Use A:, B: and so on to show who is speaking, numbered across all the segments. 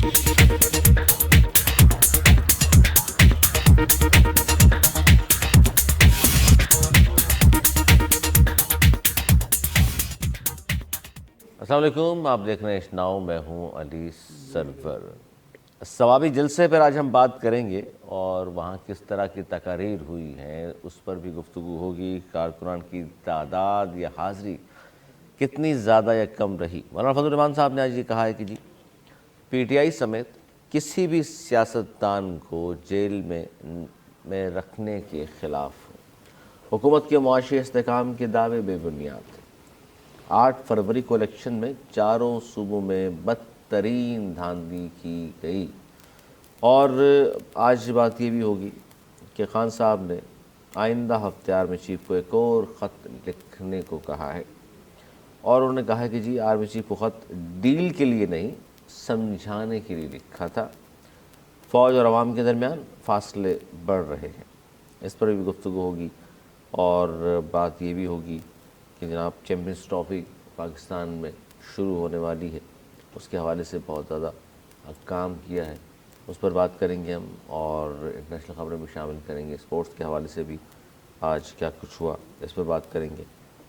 A: السلام علیکم، آپ دیکھ رہے ہیں اشناؤ، میں ہوں علی سرور۔ ثوابی جلسے پر آج ہم بات کریں گے اور وہاں کس طرح کی تقاریر ہوئی ہیں اس پر بھی گفتگو ہوگی۔ کارکنان کی تعداد یا حاضری کتنی زیادہ یا کم رہی؟ مولانا فضل الرحمان صاحب نے آج یہ کہا ہے کہ جی پی ٹی آئی سمیت کسی بھی سیاستدان کو جیل میں رکھنے کے خلاف حکومت کے معاشی استحکام کے دعوے بے بنیاد تھے۔ 8 فروری کو الیکشن میں چاروں صوبوں میں بدترین دھاندلی کی گئی، اور آج بات یہ بھی ہوگی کہ خان صاحب نے آئندہ ہفتیار میں چیف کو ایک اور خط لکھنے کو کہا ہے، اور انہوں نے کہا ہے کہ جی آرمی چیف کو خط ڈیل کے لیے نہیں سمجھانے کے لیے لکھا تھا۔ فوج اور عوام کے درمیان فاصلے بڑھ رہے ہیں، اس پر بھی گفتگو ہوگی، اور بات یہ بھی ہوگی کہ جناب چیمپئنز ٹرافی پاکستان میں شروع ہونے والی ہے، اس کے حوالے سے بہت زیادہ کام کیا ہے، اس پر بات کریں گے ہم، اور انٹرنیشنل خبریں بھی شامل کریں گے، اسپورٹس کے حوالے سے بھی آج کیا کچھ ہوا اس پر بات کریں گے،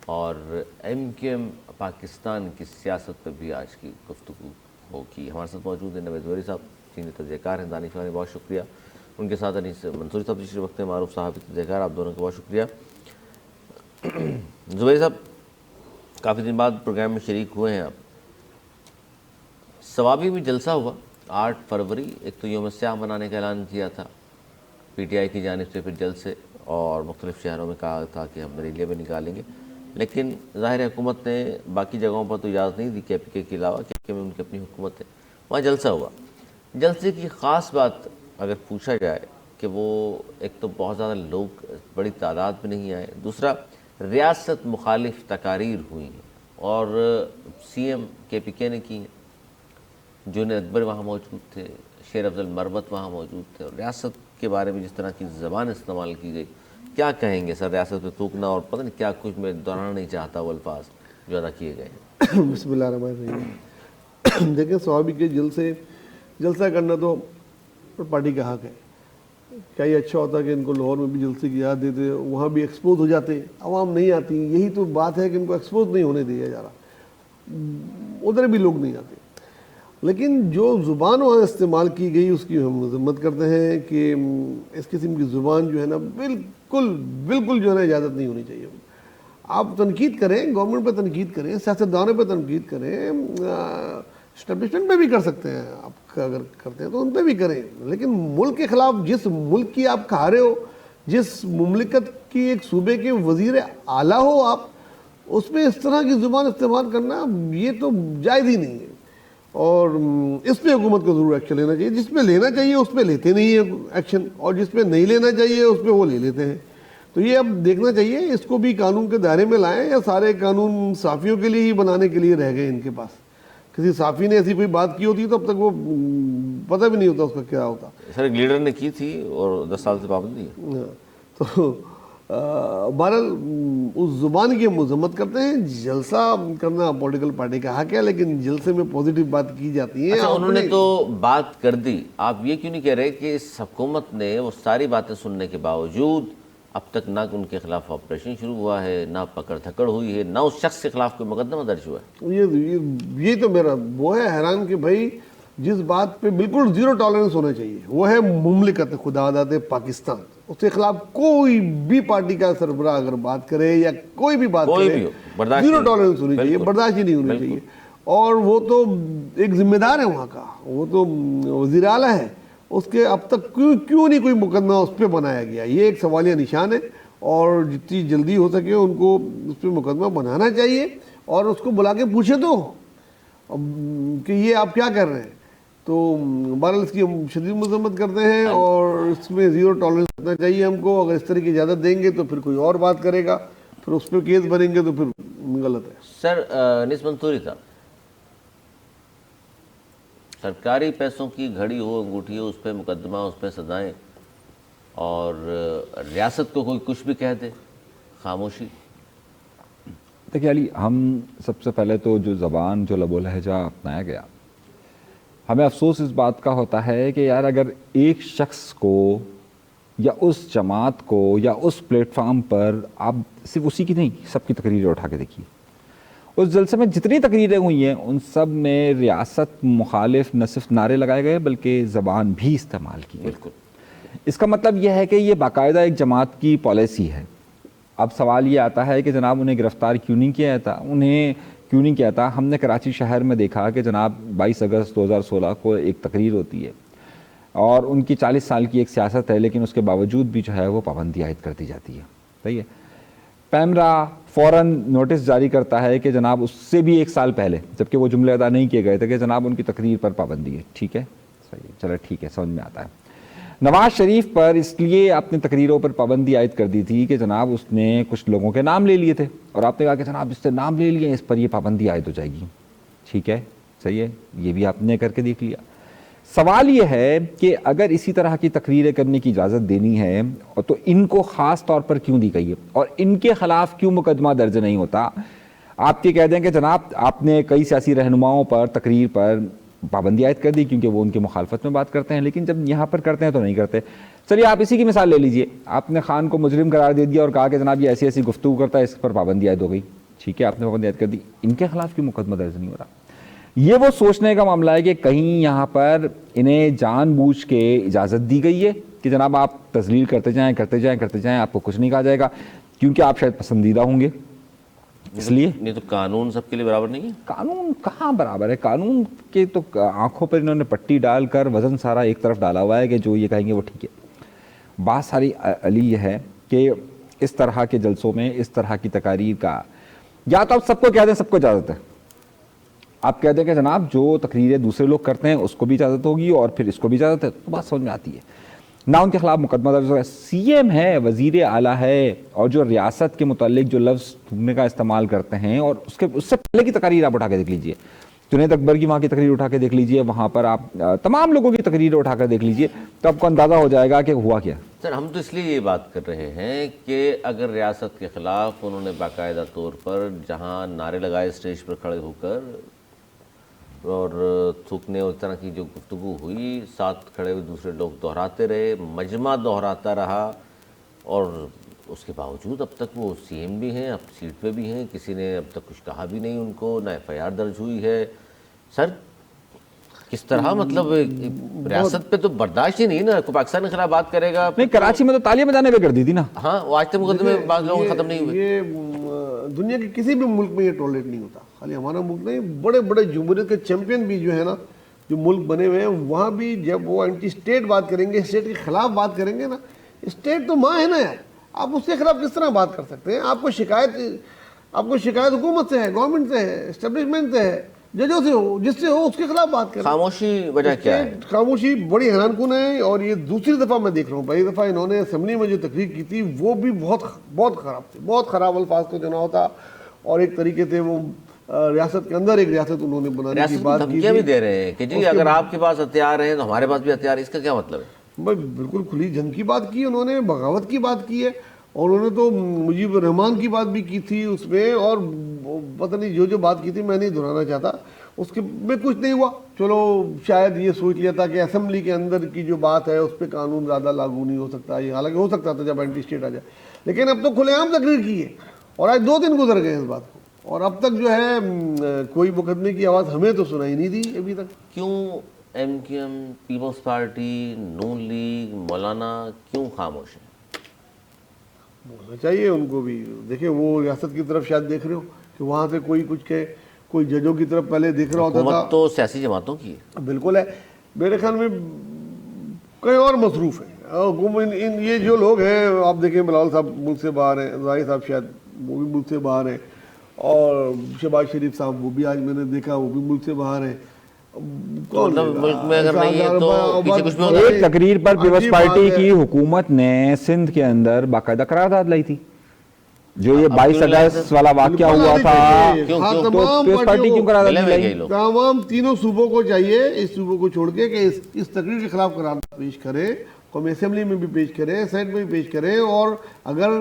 A: اور ایم کیو ایم پاکستان کی سیاست پر بھی آج کی گفتگو ہوگی۔ ہمارے ساتھ موجود ہیں نوید زہری صاحب، سینئر تجزیہ کار ہیں، دانش فانی، بہت شکریہ۔ ان کے ساتھ انیس منصوری صاحب تشریف رکھتے ہیں، معروف صاحب تجزیہ کار، آپ دونوں کا بہت شکریہ۔ زبیر صاحب کافی دن بعد پروگرام میں شریک ہوئے ہیں آپ۔ ثوابی میں جلسہ ہوا 8 فروری، ایک تو یوم سیاہ منانے کا اعلان کیا تھا پی ٹی آئی کی جانب سے، پھر جلسے اور مختلف شہروں میں کہا تھا کہ ہم ریلیاں بھی نکالیں گے، لیکن ظاہر حکومت نے باقی جگہوں پر تو اجازت نہیں دی کے پی کے علاوہ، کے پی میں ان کی اپنی حکومت ہے، وہاں جلسہ ہوا۔ جلسے کی خاص بات اگر پوچھا جائے کہ وہ ایک تو بہت زیادہ لوگ بڑی تعداد میں نہیں آئے، دوسرا ریاست مخالف تقاریر ہوئی ہیں، اور سی ایم کے پی کے نے کی ہیں، جنید اکبر وہاں موجود تھے، شیر افضل مربت وہاں موجود تھے، اور ریاست کے بارے میں جس طرح کی زبان استعمال کی گئی، کیا کہیں گے سر؟ ریاست پہ تھوکنا اور پتہ نہیں کیا کچھ، میں دہرانا نہیں چاہتا وہ الفاظ جو ادا کیے گئے ہیں۔
B: بسم اللہ الرحمن الرحیم۔ دیکھیں ثوابی کے جلسہ کرنا تو پارٹی کا حق ہے، کیا یہ اچھا ہوتا کہ ان کو لاہور میں بھی جلسے کی یاد دیتے، وہاں بھی ایکسپوز ہو جاتے، عوام نہیں آتی، یہی تو بات ہے کہ ان کو ایکسپوز نہیں ہونے دیا جا رہا، ادھر بھی لوگ نہیں آتے۔ لیکن جو زبان وہاں استعمال کی گئی اس کی ہم مذمت کرتے ہیں کہ اس قسم کی زبان جو ہے نا بالکل جو ہے نا اجازت نہیں ہونی چاہیے۔ آپ تنقید کریں، گورنمنٹ پہ تنقید کریں، سیاستدانوں پہ تنقید کریں، اسٹیبلشمنٹ پہ بھی کر سکتے ہیں، آپ اگر کرتے ہیں تو ان پہ بھی کریں، لیکن ملک کے خلاف جس ملک کی آپ کھا رہے ہو، جس مملکت کی ایک صوبے کے وزیر اعلیٰ ہو آپ، اس پہ اس طرح کی زبان استعمال کرنا یہ تو جائز ہی نہیں ہے، اور اس پہ حکومت کو ضرور ایکشن لینا چاہیے۔ جس پہ لینا چاہیے اس پہ لیتے نہیں ہیں ایکشن، اور جس پہ نہیں لینا چاہیے اس پہ وہ لے لیتے ہیں۔ تو یہ اب دیکھنا چاہیے اس کو بھی قانون کے دائرے میں لائیں، یا سارے قانون صحافیوں کے لیے ہی بنانے کے لیے رہ گئے ان کے پاس۔ کسی صحافی نے ایسی کوئی بات کی ہوتی تو اب تک وہ پتہ بھی نہیں ہوتا اس کا کیا ہوتا۔
A: سر ایک لیڈر نے کی تھی اور 10 سال سے پابندی ہے۔
B: تو بہرحال اس زبان کی مذمت کرتے ہیں۔ جلسہ کرنا پولیٹیکل پارٹی کا حق ہے، لیکن جلسے میں پازیٹیو بات کی جاتی ہے۔
A: اچھا انہوں نے تو بات کر دی، آپ یہ کیوں نہیں کہہ رہے کہ اس حکومت نے وہ ساری باتیں سننے کے باوجود اب تک نہ ان کے خلاف آپریشن شروع ہوا ہے، نہ پکڑ دھکڑ ہوئی ہے، نہ اس شخص کے خلاف کوئی مقدمہ درج ہوا ہے؟
B: یہ تو میرا وہ ہے حیران کہ بھائی جس بات پہ بالکل زیرو ٹالرنس ہونا چاہیے وہ ہے مملکت خدا داد پاکستان، اس کے خلاف کوئی بھی پارٹی کا سربراہ اگر بات کرے یا کوئی بھی بات کرے زیرو ٹالرنس ہونی چاہیے، برداشت ہی نہیں ہونی چاہیے۔ اور وہ تو ایک ذمہ دار ہے وہاں کا، وہ تو وزیر اعلیٰ ہے، اس کے اب تک کیوں نہیں کوئی مقدمہ اس پہ بنایا گیا؟ یہ ایک سوالیہ نشان ہے، اور جتنی جلدی ہو سکے ان کو اس پہ مقدمہ بنانا چاہیے، اور اس کو بلا کے پوچھے تو کہ یہ آپ کیا کر رہے ہیں۔ تو بہرحال اس کی ہم شدید مذمت کرتے ہیں، اور اس میں زیرو ٹالرنس رکھنا چاہیے ہم کو۔ اگر اس طرح کی اجازت دیں گے تو پھر کوئی اور بات کرے گا، پھر اس پہ کیس بنیں گے تو پھر غلط ہے۔
A: سر انیس منصوری صاحب، سرکاری پیسوں کی گھڑی ہو، انگوٹھی ہو، اس پہ مقدمہ، اس پہ سزائیں، اور ریاست کو کوئی کچھ بھی کہہ دے، خاموشی۔
C: دیکھیے علی، ہم سب سے پہلے تو جو زبان، جو لب و لہجہ اپنایا گیا، ہمیں افسوس اس بات کا ہوتا ہے کہ یار اگر ایک شخص کو یا اس جماعت کو یا اس پلیٹ فارم پر آپ صرف اسی کی نہیں سب کی تقریریں اٹھا کے دیکھیے، اس جلسے میں جتنی تقریریں ہوئی ہیں ان سب میں ریاست مخالف نہ صرف نعرے لگائے گئے بلکہ زبان بھی استعمال کی گئی۔
A: بالکل،
C: اس کا مطلب یہ ہے کہ یہ باقاعدہ ایک جماعت کی پالیسی ہے۔ اب سوال یہ آتا ہے کہ جناب انہیں گرفتار کیوں نہیں کیا تھا؟ ہم نے کراچی شہر میں دیکھا کہ جناب 22 اگست 2016 کو ایک تقریر ہوتی ہے اور ان کی 40 سال کی ایک سیاست ہے، لیکن اس کے باوجود بھی جو ہے وہ پابندی عائد کر دی جاتی ہے۔ صحیح ہے، پیمرا فوراً نوٹس جاری کرتا ہے کہ جناب اس سے بھی 1 سال پہلے جبکہ وہ جملے ادا نہیں کیے گئے تھے کہ جناب ان کی تقریر پر پابندی ہے۔ ٹھیک ہے، صحیح، چلو ٹھیک ہے، سمجھ میں آتا ہے۔ نواز شریف پر اس لیے اپنی تقریروں پر پابندی عائد کر دی تھی کہ جناب اس نے کچھ لوگوں کے نام لے لیے تھے اور آپ نے کہا کہ جناب اس سے نام لے لیے، اس پر یہ پابندی عائد ہو جائے گی۔ ٹھیک ہے، صحیح ہے، یہ بھی آپ نے کر کے دیکھ لیا۔ سوال یہ ہے کہ اگر اسی طرح کی تقریریں کرنے کی اجازت دینی ہے تو ان کو خاص طور پر کیوں دی گئی ہے اور ان کے خلاف کیوں مقدمہ درج نہیں ہوتا؟ آپ یہ کہہ دیں کہ جناب آپ نے کئی سیاسی رہنماؤں پر تقریر پر پابندی عائد کر دی کیونکہ وہ ان کی مخالفت میں بات کرتے ہیں، لیکن جب یہاں پر کرتے ہیں تو نہیں کرتے۔ چلیے آپ اسی کی مثال لے لیجئے، آپ نے خان کو مجرم قرار دے دیا اور کہا کہ جناب یہ ایسی ایسی گفتگو کرتا ہے، اس پر پابندی عائد ہو گئی۔ ٹھیک ہے، آپ نے پابندی عائد کر دی، ان کے خلاف کیوں مقدمہ درج نہیں ہو رہا؟ یہ وہ سوچنے کا معاملہ ہے کہ کہیں یہاں پر انہیں جان بوجھ کے اجازت دی گئی ہے کہ جناب آپ تذلیل کرتے جائیں، آپ کو کچھ نہیں کہا جائے گا کیونکہ آپ شاید پسندیدہ ہوں گے، اس لیے۔
A: نہیں تو قانون سب کے لیے برابر نہیں ہے؟
C: قانون کہاں برابر ہے؟ قانون کے تو آنکھوں پر انہوں نے پٹی ڈال کر وزن سارا ایک طرف ڈالا ہوا ہے کہ جو یہ کہیں گے وہ ٹھیک ہے۔ بات ساری علی یہ ہے کہ اس طرح کے جلسوں میں اس طرح کی تقاریر کا یا تو آپ سب کو کہہ دیں سب کو اجازت ہے، آپ کہہ دیں کہ جناب جو تقریریں دوسرے لوگ کرتے ہیں اس کو بھی اجازت ہوگی اور پھر اس کو بھی اجازت ہے، تو بات سمجھ میں آتی ہے۔ نہ ان کے خلاف مقدمہ درج ہوگا، سی ایم ہے، وزیر اعلیٰ ہے، اور جو ریاست کے متعلق جو لفظ تھوکنے کا استعمال کرتے ہیں اور اس سے پہلے کی تقریر آپ اٹھا کے دیکھ لیجئے، جنید اکبر کی وہاں کی تقریر اٹھا کے دیکھ لیجئے، وہاں پر آپ تمام لوگوں کی تقریر اٹھا کر دیکھ لیجئے تو آپ کو اندازہ ہو جائے گا کہ ہوا کیا۔
A: سر ہم تو اس لیے یہ بات کر رہے ہیں کہ اگر ریاست کے خلاف انہوں نے باقاعدہ طور پر جہاں نعرے لگائے اسٹیج پر کھڑے ہو کر اور تھوکنے اور اس طرح کی جو گفتگو ہوئی، ساتھ کھڑے ہوئے دوسرے لوگ دہراتے رہے، مجمع دہراتا رہا، اور اس کے باوجود اب تک وہ سی ایم بھی ہیں، اب سیٹ پہ بھی ہیں، کسی نے اب تک کچھ کہا بھی نہیں ان کو، نہ ایف آئی آر درج ہوئی ہے۔ سر کس طرح مطلب ریاست پہ تو برداشت ہی نہیں نا، کوئی پاکستان کے خلاف بات کرے گا؟
C: نہیں، کراچی میں تو تالیاں بجانے پہ کر دی تھی نا۔
A: ہاں، وہ آج تک مقدمے بعض لوگوں کے ختم نہیں ہوئے۔
B: یہ دنیا کے کسی بھی ملک میں یہ ٹالریٹ نہیں ہوتا، خالی ہمارا ملک نہیں، بڑے بڑے جمہوریت کے چیمپئن بھی جو ہے نا، جو ملک بنے ہوئے ہیں، وہاں بھی جب وہ اینٹی اسٹیٹ بات کریں گے، اسٹیٹ کے خلاف بات کریں گے نا، اسٹیٹ تو ماں ہے نا یار، آپ اس کے خلاف کس طرح بات کر سکتے ہیں؟ آپ کو شکایت حکومت سے ہے، گورنمنٹ سے ہے، اسٹیبلشمنٹ سے ہے، ججوں سے ہو، جس سے ہو اس کے خلاف بات کریں۔
A: خاموشی وجہ کیا ہے؟
B: خاموشی بڑی حیران کن ہے، اور یہ دوسری دفعہ میں دیکھ رہا ہوں۔ پہلی دفعہ انہوں نے اسمبلی میں جو تقریر کی تھی وہ بھی بہت خراب تھی، بہت خراب الفاظ کو چناؤ تھا، اور ایک طریقے سے وہ ریاست کے اندر ایک ریاست انہوں نے بنانے کی بات کی
A: دھمکیاں بھی دے رہے ہیں کہ جی اگر آپ کے پاس ہتھیار ہیں تو ہمارے پاس بھی ہتھیار ہے، اس کا کیا مطلب ہے؟
B: بھائی بالکل کھلی جنگ کی بات کی انہوں نے، بغاوت کی بات کی ہے، اور انہوں نے تو مجیب الرحمان کی بات بھی کی تھی اس میں، اور پتہ نہیں جو بات کی تھی میں نہیں دہرانا چاہتا، اس کے میں کچھ نہیں ہوا۔ چلو شاید یہ سوچ لیا تھا کہ اسمبلی کے اندر کی جو بات ہے اس پہ قانون زیادہ لاگو نہیں ہو سکتا، یہ حالانکہ ہو سکتا تھا جب اینٹی اسٹیٹ آ جائے، لیکن اب تو کھلے عام تقریر کی ہے، اور آج 2 دن گزر گئے اس بات کو، اور اب تک جو ہے کوئی مقدمے کی آواز ہمیں تو سنائی نہیں دی ابھی تک۔
A: کیوں M Q M, Peoples Party, Noon League, مولانا کیوں خاموش ہیں؟
B: بولنا چاہیے ان کو بھی۔ دیکھیں وہ ریاست کی طرف شاید دیکھ رہے ہو کہ وہاں سے کوئی کچھ کہ کوئی ججوں کی طرف پہلے دیکھ رہا ہوتا تھا،
A: حکومت تو سیاسی جماعتوں کی ہے،
B: بالکل ہے، میرے خیال میں کئی اور مصروف ہیں یہ جو لوگ ہیں۔ آپ دیکھیں بلاول صاحب ملک سے باہر ہیں، ظاہر صاحب شاید وہ بھی ملک سے باہر ہیں، اور شہباز شریف صاحب وہ بھی آج میں نے دیکھا وہ بھی ملک سے باہر ہیں۔
A: ملک میں اگر نہیں ہے تو پیچھے کچھ بھی ہوتا ہے۔
C: ایک تقریر پر پیپلز پارٹی کی حکومت نے سندھ کے اندر باقاعدہ قرارداد لائی تھی، جو یہ 22 اگست والا واقعہ ہوا تھا، تو پیپلز پارٹی کیوں قرارداد لائی؟
B: تمام تینوں صوبوں کو چاہیے اس صوبوں کو چھوڑ کے کہ اس تقریر کے خلاف قرارداد پیش کرے، قومی اسمبلی میں بھی پیش کرے، سینٹ میں بھی پیش کرے، اور اگر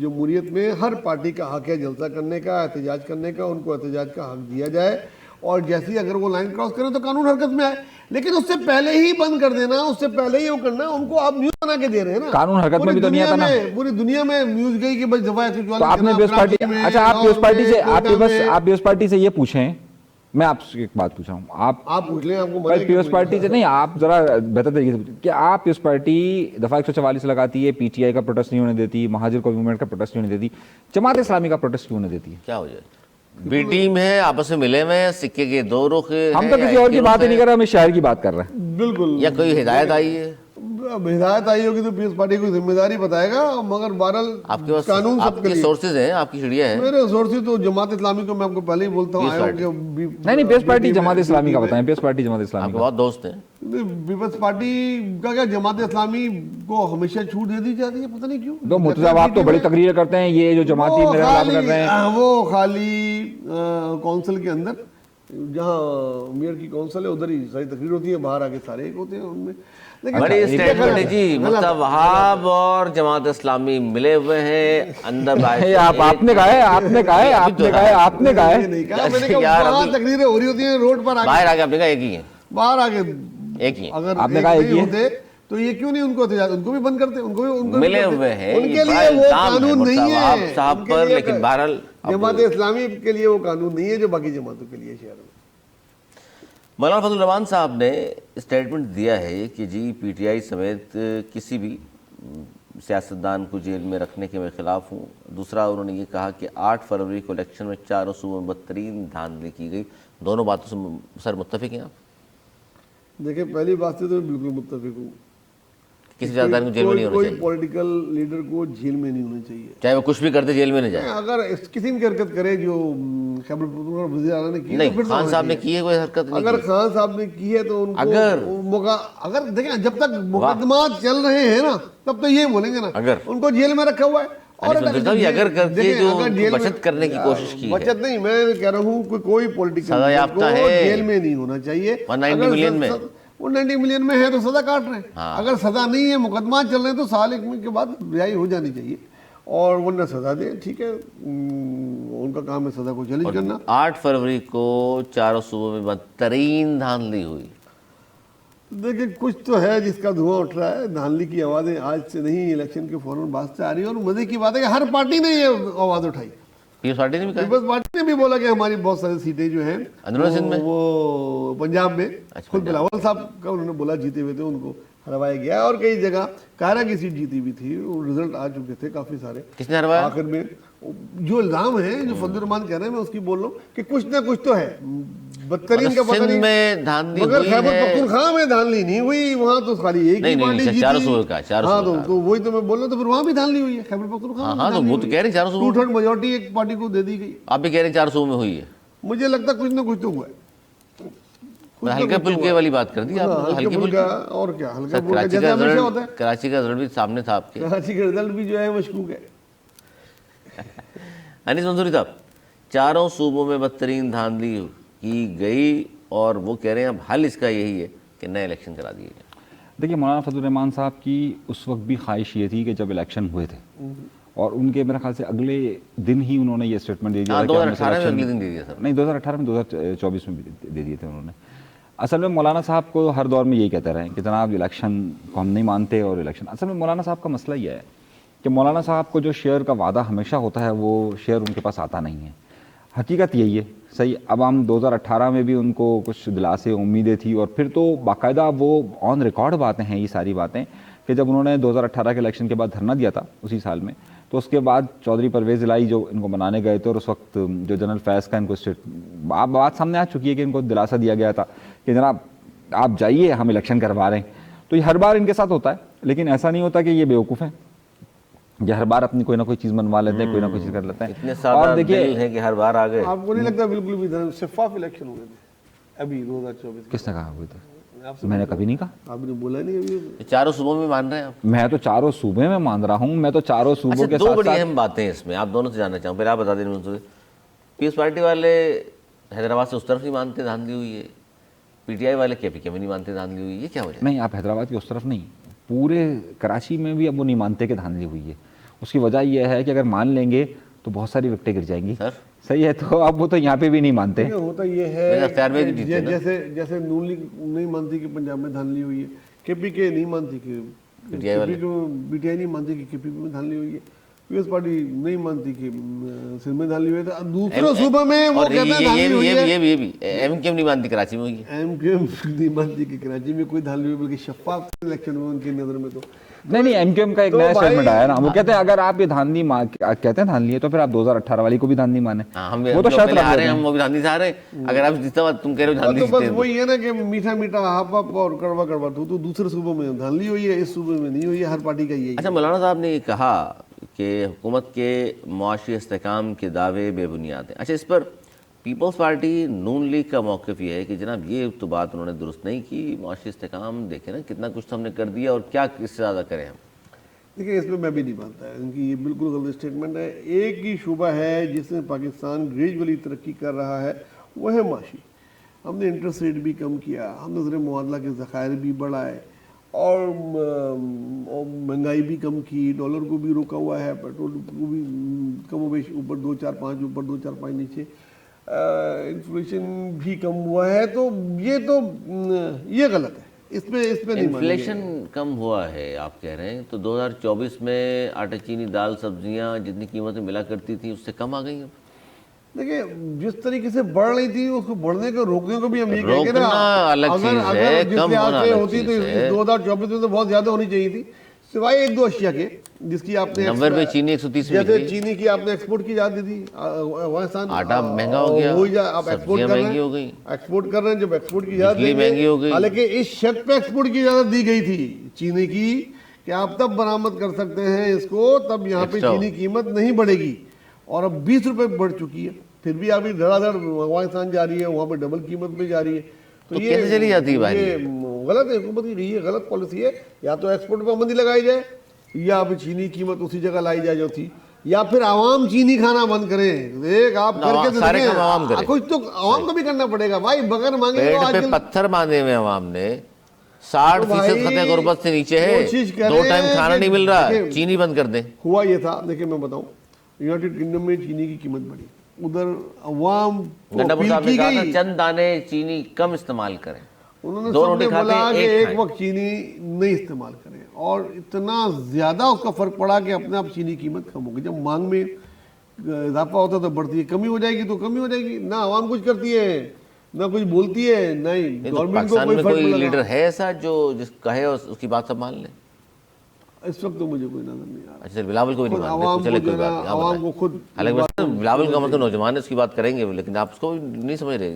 B: جمہوریت میں ہر پارٹی کا حق ہے جلسہ کرنے کا، احتجاج کرنے کا، ان کو احتجاج کا حق دیا جائے، اور جیسی اگر وہ لائن کراس کریں تو قانون حرکت میں آئے، لیکن اس سے پہلے ہی بند کر دینا، اس سے پہلے ہی وہ کرنا، ان کو آپ نیوز بنا کے دے رہے ہیں نا،
C: قانون حرکت میں بھی تو نہیں آتا نا،
B: پوری دنیا میں نیوز گئی کہ بس دفعہ
C: تو آپ نے پیپلز پارٹی، اچھا آپ پیپلز پارٹی سے، آپ پیپلز پارٹی سے یہ پوچھیں، میں آپ سے ایک بات پوچھ رہا ہوں،
B: آپ پوچھ لیں، آپ کو
C: پیپلز پارٹی سے نہیں، آپ ذرا بہتر طریقے سے کہ آپ پیپلز پارٹی دفعہ 144 لگاتی ہے، پی ٹی آئی کا پروٹیسٹ نہیں ہونے دیتی، مہاجر کو موومنٹ کا پروٹیسٹ نہیں ہونے دیتی، جماعت اسلامی کا پروٹیسٹ کیوں ہونے دیتی ہے؟
A: کیا ہو جائے؟ بی ٹیم ہے، آپس میں ملے ہوئے ہیں، سکے کے دو رخ ہیں،
C: ہم تو کسی اور کی بات ہی نہیں کر رہے، ہمیں شہر کی بات کر رہے ہیں،
B: بالکل،
A: یا کوئی ہدایت آئی ہے؟
B: اب ہدایت آئی ہوگی تو پیپلز پارٹی کو ذمہ داری بتائے گا، مگر بہرحال
A: آپ کے پاس
B: قانون
A: آپ
B: سب کے
A: کی
B: لیے،
A: سورسز ہیں، آپ کی چڑیا ہیں؟
B: میرے سورسی تو جماعت اسلامی کو میں آپ کو پہلے ہی بولتا ہوں،
C: نہیں پیپلز پارٹی جماعت اسلامی کا بتائیں، پیپلز پارٹی جماعت
A: آپ
C: اسلامی
A: کے
C: کا،
A: بہت دوست ہیں۔
B: پیپلز پارٹی کا کیا، جماعت اسلامی کو ہمیشہ چھوٹ دے دی جاتی ہے، پتہ نہیں کیوں،
C: تو مرتضی صاحب آپ تو بڑی تقریر کرتے ہیں، یہ جو جماعتی میرے خلاف کر رہے ہیں،
B: وہ خالی کونسل کے اندر، جہاں میئر کی کونسل ہے ادھر ہی ساری تقریر ہوتی ہے، باہر آگے سارے ایک ہوتے ہیں ان میں،
A: بڑی اسٹیٹمنٹ ہے جی، مصطفی وہاب اور جماعت اسلامی ملے ہوئے ہیں اندر باہر۔
C: آپ نے کہا ہے، آپ نے کہا ہے، آپ نے کہا ہے، آپ نے کہا ہے،
B: نہیں کہا میں نے، کہا وہاں تقریریں ہو رہی ہوتی ہیں روڈ پر،
A: باہر آگے آپ نے کہا ایک ہی ہے،
B: باہر آگے
A: ایک ہی ہے،
B: اگر
C: آپ نے کہا ایک ہی
B: ہوتے تو یہ کیوں نہیں ان کو احتجاج، ان کو بھی بند کرتے، ان کو بھی
A: ملے ہوئے ہیں،
B: ان کے لیے وہ قانون نہیں
A: وہاب
B: ہے
A: صاحب پر، لیکن بہرحال
B: جماعت اسلامی کے لیے وہ قانون نہیں ہے جو باقی جماعتوں کے لیے شہر میں۔
A: مولانا فضل الرحمان صاحب نے اسٹیٹمنٹ دیا ہے کہ جی پی ٹی آئی سمیت کسی بھی سیاستدان کو جیل میں رکھنے کے میں خلاف ہوں۔ دوسرا انہوں نے یہ کہا کہ 8 فروری کو الیکشن میں چاروں صوبوں میں بدترین دھاندلی کی گئی۔ دونوں باتوں سے سر متفق ہیں آپ؟
B: دیکھیں پہلی بات سے تو بالکل متفق ہوں،
A: کسی سیاستدان کو جیل میں نہیں ہونا
B: کوئی
A: چاہیے،
B: پولیٹیکل لیڈر کو جیل میں نہیں ہونا چاہیے،
A: چاہے وہ کچھ بھی کرتے جیل میں نہ جائے۔
B: اگر کسی نے حرکت کرے جو خیبر پختونخوا وزیر اعلیٰ نے کی،
A: نہیں، خان صاحب نے کی ہے کوئی حرکت نہیں
B: اگر
A: کی،
B: خان صاحب نے کی ہے تو ان
A: اگر
B: کو اگر دیکھیں جب تک مقدمات چل رہے ہیں نا تب تو یہ بولیں گے نا،
A: اگر
B: ان کو جیل میں رکھا ہوا ہے، اور
A: اگر کر کے جو بچت کرنے کی کوشش کی ہے،
B: بچت نہیں، میں کہہ رہا ہوں کوئی پولیٹیکل
A: سزا یافتہ
B: کو
A: ہے،
B: جیل میں نہیں ہونا چاہیے،
A: 190 ملین میں،
B: وہ 90 ملین میں ہے تو سزا کاٹ رہے ہیں، اگر سزا نہیں ہے مقدمات چل رہے ہیں تو سال ایک کے بعد رہائی ہو جانی چاہیے، اور ورنہ سزا دیں، ٹھیک ہے، ان کا کام ہے سزا کو چیلنج کرنا۔
A: 8 فروری کو چاروں صوبوں میں بدترین دھاندلی ہوئی۔
B: دیکھیں کچھ تو ہے جس کا دھواں اٹھ رہا ہے، دھاندلی کی آوازیں آج سے نہیں، الیکشن کے فوراً بعد سے آ رہی ہے، اور مزے کی بات ہے کہ ہر پارٹی نے یہ آواز اٹھائی،
A: پیپلز پارٹی نے بھی کہا،
B: پیپلز پارٹی نے بھی بولا کہ ہماری بہت ساری سیٹیں جو ہیں
A: اندرون سندھ میں،
B: وہ پنجاب میں خود بلاول صاحب کا انہوں نے بولا جیتے ہوئے تھے، ان کو ہروایا گیا، اور کئی جگہ کائرہ کی سیٹ جیتی بھی تھی، وہ رزلٹ آ چکے تھے کافی سارے،
A: کس نے ہروایا؟
B: آخر میں جو الزام ہے جو فضل الرحمان کہہ رہے ہیں میں اس کی بول رہا ہوں کہ کچھ نہ کچھ تو ہے، بدترین کا پتہ
A: سندھ
B: نہیں،
A: میں دھاندلی
B: مگر
A: ہوئی
B: خیبر
A: ہے،
B: پختونخوا میں دھاندلی نہیں ہوئی، وہاں تو خالی ایک ہی پارٹی جیتی،
A: چاروں صوبوں کا،
B: ہاں تو وہی تو میں بول رہا ہوں، تو پھر وہاں بھی دھاندلی ہوئی ہے، خیبر پختونخوا میں
A: ہاں تو وہ تو کہہ رہے ہیں چاروں صوبوں،
B: 2/3 میجورٹی ایک پارٹی کو دے دی گئی،
A: آپ بھی کہہ رہے ہیں 4 صوبوں میں ہوئی ہے،
B: مجھے لگتا ہے کچھ نہ کچھ تو ہوا ہے،
A: ہلکے پھلکے والی بات کر دی آپ نے،
B: ہلکے پھلکا، اور کیا ہلکا پھلکا جیسے ہمیشہ ہوتا ہے،
A: کراچی کا رزلٹ بھی سامنے تھا آپ کے،
B: کراچی کا رزلٹ بھی جو ہے مشکوک ہے۔
A: انیس منصوری صاحب، چاروں صوبوں میں بدترین دھاندلی کی گئی، اور وہ کہہ رہے ہیں اب حل اس کا یہی ہے کہ نئے الیکشن کرا دیے جائیں۔
C: دیکھیے مولانا فضل الرحمان صاحب کی اس وقت بھی خواہش یہ تھی کہ جب الیکشن ہوئے تھے، اور ان کے میرے خیال سے اگلے دن ہی انہوں نے یہ اسٹیٹمنٹ دے دیا،
A: 2018 میں اگلے دن دے دیا سر،
C: نہیں 2018 میں 2024 میں بھی دے دیے تھے انہوں نے۔ اصل میں مولانا صاحب کو ہر دور میں یہی کہتے رہے کہ جناب الیکشن کو ہم نہیں مانتے، اور الیکشن، اصل میں مولانا صاحب کا مسئلہ یہ ہے کہ مولانا صاحب کو جو شیئر کا وعدہ ہمیشہ ہوتا ہے وہ شیئر ان کے پاس آتا نہیں ہے، حقیقت یہی ہے، صحیح۔ اب ہم 2018 میں بھی ان کو کچھ دلاسے امیدیں تھی، اور پھر تو باقاعدہ وہ آن ریکارڈ باتیں ہیں یہ ساری باتیں، کہ جب انہوں نے 2018 کے الیکشن کے بعد دھرنا دیا تھا اسی سال میں، تو اس کے بعد چودھری پرویز الہی جو ان کو منانے گئے تھے، اور اس وقت جو جنرل فیض کا ان کو بات سامنے آ چکی ہے کہ ان کو دلاسا دیا گیا تھا کہ جناب آپ جائیے ہم الیکشن کروا رہے ہیں، تو یہ ہر بار ان کے ساتھ ہوتا ہے، لیکن ایسا نہیں ہوتا کہ یہ بیوقوف ہیں، یہ ہر بار اپنی کوئی نہ کوئی چیز منوا لیتے ہیں، کوئی نہ کوئی چیز کر لیتے ہیں،
A: اتنے سادہ دل ہیں کہ ہر بار آ گئے۔
B: آپ کو نہیں لگتا بالکل بھی شفاف الیکشن ہوئے تھے ابھی 2024؟
C: کس نے کہا ہوئے تھے؟ میں نے کبھی نہیں کہا،
B: آپ نے بولا نہیں ابھی،
A: چاروں صوبوں میں مان رہے ہیں آپ؟
C: میں تو چاروں صوبے میں مان رہا ہوں، میں تو چاروں صوبوں کے
A: دو
C: ساتھ
A: بڑی
C: ساتھ،
A: اہم باتیں ہیں اس میں، آپ دونوں سے جاننا چاہوں، پھر آپ بتا دیں منصوری۔ پیپلز پارٹی والے حیدرآباد سے اس طرف نہیں مانتے دھاندلی ہوئی ہے، پی ٹی آئی والے کے پی کے میں نہیں مانتے دھاندلی ہوئی ہے، یہ کیا وجہ ہے؟
C: نہیں آپ حیدرآباد کی اس طرف نہیں، پورے کراچی میں بھی اب وہ نہیں مانتے کہ دھاندلی ہوئی ہے، اس کی وجہ یہ ہے کہ اگر مان لیں گے تو بہت ساری وکٹیں گر جائیں گی.
A: سر
C: صحیح ہے, تو اب وہ تو یہاں پہ بھی نہیں مانتے.
B: ہوتا یہ
A: میرے اختیار میں
B: ہے
A: بھی جیتے نا.
B: جیسے نون لیگ نہیں مانتی کہ پنجاب میں دھاندلی ہوئی ہے, کے پی کے نہیں مانتی کہ بی ٹی آئی نہیں مانتی کہ کے پی پی میں دھاندلی ہوئی ہے, پیپلز پارٹی نہیں مانتی کہ سندھ میں دھاندلی ہوئی ہے, دوسرے صوبوں میں وہ کہتے ہیں دھاندلی ہوئی ہے.
A: یہ بھی ایم کیو نہیں مانتی کراچی میں ہوئی ہے.
B: ایم کیو نہیں مانتی کہ کراچی میں کوئی دھاندلی ہوئی, بلکہ شفاف الیکشن ہوئے ان کی نظر میں. تو
C: نہیں ایم کیو ایم کا ایک نیا اسٹیٹمنٹ آیا نا, وہ کہتے ہیں اگر آپ یہ دھاندلی کہتے ہیں دھاندلی ہے تو پھر آپ 2018 والی کو بھی دھاندلی مانیں. وہ تو شرط
A: آ رہے ہیں, ہم وہ بھی دھاندلی سے آ رہے ہیں. اگر آپ جیتا ہوا تم کہہ رہے ہو دھاندلی
B: تو بس وہی ہے نا کہ میٹھا میٹھا ہاپ ہاپ اور کڑوا کڑوا تو دوسرے صوبوں میں دھاندلی ہوئی ہے, اس صوبے میں نہیں ہوئی ہے. ہر پارٹی کا یہی.
A: اچھا, مولانا صاحب نے یہ کہا کہ حکومت کے معاشی استحکام کے دعوے بے بنیاد ہیں. اچھا, اس پر پیپلز پارٹی نون لیگ کا موقف یہ ہے کہ جناب یہ تو بات انہوں نے درست نہیں کی, معاشی استحکام دیکھیں نا کتنا کچھ ہم نے کر دیا اور کیا اس سے زیادہ کریں ہم.
B: دیکھیں, اس میں میں بھی نہیں مانتا ہے, ان کی یہ بالکل غلط اسٹیٹمنٹ ہے. ایک ہی شعبہ ہے جس میں پاکستان گریجولی ترقی کر رہا ہے, وہ ہے معاشی. ہم نے انٹرسٹ ریٹ بھی کم کیا, ہم نے زر معادلہ کے ذخائر بھی بڑھائے, اور مہنگائی بھی کم کی, ڈالر کو بھی روکا ہوا ہے, پیٹرول کو بھی کم و بیش اوپر 2.45 اوپر 2.45 نیچے, انفلیشن بھی کم ہوا ہے. تو یہ غلط ہے, اس پہ نہیں.
A: انفلیشن کم ہوا ہے آپ کہہ رہے ہیں, تو 2024 میں آٹا چینی دال سبزیاں جتنی قیمتیں ملا کرتی تھیں اس سے کم آ گئی ہیں.
B: دیکھیں, جس طریقے سے بڑھ رہی تھی اس کو بڑھنے کو روکنے کو بھی ہم یہ کہیں گے
A: روکنا الگ چیز ہے,
B: جس
A: کم
B: لحاظ
A: ہونا
B: سے
A: الگ
B: ہوتی تو
A: چیز ہے.
B: 2024 میں تو بہت زیادہ ہونی چاہیے تھی, سوائے ایک دو اشیاء کے جس کی آپ نے
A: 90 میں چینی 130 میں
B: جیسے چینی کی آپ نے ایکسپورٹ کی اجازت دی, افغانستان
A: آٹا مہنگا ہو گیا,
B: آپ
A: سبزیاں مہنگی ہو گئی,
B: ایکسپورٹ کر رہے ہیں. جب ایکسپورٹ کی اجازت
A: بجلی مہنگی ہو گئی,
B: حالانکہ اس شرط پہ ایکسپورٹ کی اجازت دی گئی تھی چینی کی کہ آپ تب برآمد کر سکتے ہیں اس کو, تب یہاں پہ چینی قیمت نہیں بڑھے گی, اور اب 20 روپے بڑھ چکی ہے. پھر بھی ابھی دھڑا دھڑ افغانستان جا رہی ہے, وہاں پہ ڈبل قیمت پہ جا رہی ہے.
A: تو کیسے چلی جاتی ہے بھائی؟
B: یہ غلط ہے, حکومت کی یہ غلط پالیسی ہے. یا تو ایکسپورٹ پہ پابندی لگائی جائے, یا پھر چینی قیمت اسی جگہ لائی جائے جو تھی, یا پھر عوام چینی کھانا بند کریں. ایک آپ کر کے
A: سارے کام عوام کریں,
B: کچھ تو عوام کو بھی کرنا پڑے گا بھائی, بغیر مانگے.
A: پیٹ پہ پتھر باندھے ہوئے عوام نے, 60% خطے غربت سے نیچے ہے, 2 ٹائم کھانا نہیں مل رہا, چینی بند کر دیں.
B: ہوا یہ تھا, دیکھیں میں بتاؤں, یونائٹڈ کنگڈم میں چینی کی قیمت بڑھی, ادھر عوام
A: گنڈا صاحب نے کہا تھا چند دانے چینی کم استعمال کریں,
B: انہوں نے
A: 2
B: سب
A: روٹی
B: نے
A: کھا
B: بولا
A: کے
B: کہ ایک وقت چینی نہیں استعمال کریں, اور اتنا زیادہ اس کا فرق پڑا کہ اپنے آپ چینی قیمت کم ہو گئی. جب مانگ میں اضافہ ہوتا ہے تو بڑھتی ہے, کمی ہو جائے گی تو کمی ہو جائے گی. نہ عوام کچھ کرتی ہے, نہ کچھ بولتی ہے, نہیں گورنمنٹ کو کوئی فرق
A: کوئی
B: نہیں
A: لیڈر
B: لگا.
A: ہے ایسا جو جس کہے اس کی بات سب مان لیں؟
B: اس وقت تو مجھے کوئی نظر نہیں آ رہا.
A: اچھا, بلاول کو بھی نہیں
B: عوام
A: مانتے, چلے
B: کو
A: کوئی
B: جو ہے
A: بات نہیں,
B: عوام کو خود,
A: حالانکہ بلاول کا مطلب نوجوان ہے, اس کی بات کریں گے, لیکن آپ اس کو نہیں سمجھ رہے.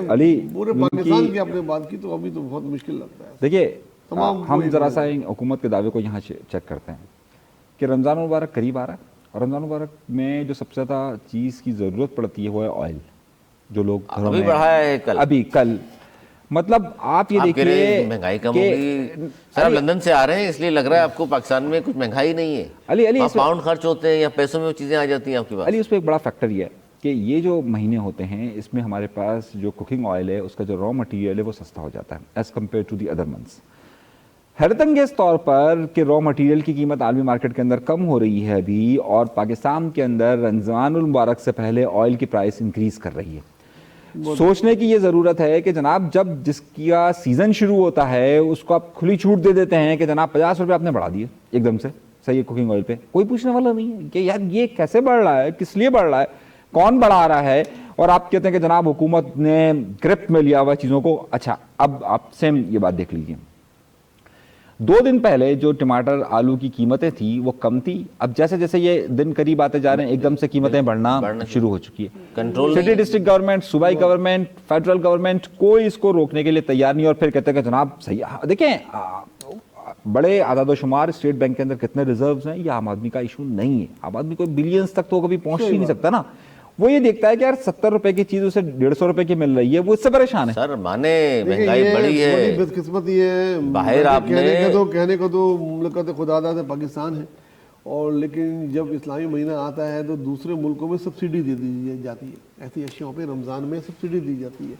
C: علی
B: پورے پاکستان کی آپ نے بات کی تو ابھی تو بہت مشکل لگتا ہے.
C: دیکھیے, ہم ذرا سا حکومت کے دعوے کو یہاں چیک کرتے ہیں کہ رمضان مبارک قریب آ رہا ہے, اور رمضان مبارک میں جو سب سے زیادہ چیز کی ضرورت پڑتی ہے وہ ہے آئل, جو لوگ
A: ابھی بڑھایا ہے
C: ابھی کل. مطلب آپ یہ دیکھیے
A: مہنگائی کم ہوگی. سر آپ لندن سے آ رہے ہیں اس لیے لگ رہا ہے آپ کو پاکستان میں کچھ مہنگائی نہیں ہے,
C: علی
A: پاؤنڈ خرچ ہوتے ہیں یا پیسوں میں وہ چیزیں آ جاتی ہیں آپ کے پاس.
C: علی اس پہ ایک بڑا فیکٹر یہ ہے کہ یہ جو مہینے ہوتے ہیں اس میں ہمارے پاس جو کوکنگ آئل ہے اس کا جو را مٹیریل ہے وہ سستا ہو جاتا ہے as compare to the other months. حیرت انگیز طور پر کہ را مٹیریل کی قیمت عالمی مارکیٹ کے اندر کم ہو رہی ہے ابھی, اور پاکستان کے اندر رمضان المبارک سے پہلے آئل کی پرائس انکریز کر رہی ہے. سوچنے کی یہ ضرورت ہے کہ جناب جب جس کا سیزن شروع ہوتا ہے اس کو آپ کھلی چھوٹ دے دیتے ہیں کہ جناب 50 روپے آپ نے بڑھا دیے ایک دم سے, صحیح ہے, کوکنگ آئل پہ کوئی پوچھنے والا نہیں ہے کہ یار یہ کیسے بڑھ رہا ہے, کس لیے بڑھ رہا ہے, کون بڑھا رہا ہے, اور آپ کہتے ہیں کہ جناب حکومت نے گرفت میں لیا ہوا چیزوں کو. اچھا, اب آپ سیم یہ بات دیکھ لیجیے, 2 دن پہلے جو ٹماٹر آلو کی قیمتیں تھی وہ کم تھی, اب جیسے جیسے یہ دن قریب آتے جا رہے ہیں ایک دم سے قیمتیں بڑھنا شروع ہو چکی ہے.
A: کنٹرول
C: سٹی ڈسٹرکٹ گورنمنٹ, صوبائی گورنمنٹ, فیڈرل گورنمنٹ کوئی اس کو روکنے کے لیے تیار نہیں, اور پھر کہتے ہیں کہ جناب صحیح. دیکھیں بڑے اعداد و شمار اسٹیٹ بینک کے اندر کتنے ریزروز ہیں, یہ عام آدمی کا ایشو نہیں ہے. عام آدمی کو بلینز تک تو کبھی پہنچ ہی نہیں سکتا نا, وہ یہ دیکھتا ہے کہ یار 70 روپے کی چیز اسے 150 روپے کی مل رہی ہے, وہ اس سے پریشان ہے.
A: سر مانے مہنگائی بڑی ہے,
B: بڑی بدقسمتی ہے.
A: باہر آپ نے
B: کہنے کو تو مملکت خداداد پاکستان ہے, اور لیکن جب اسلامی مہینہ آتا ہے تو دوسرے ملکوں میں سبسڈی دے دی جاتی ہے, ایسی اشیاء پہ رمضان میں سبسڈی دی جاتی ہے.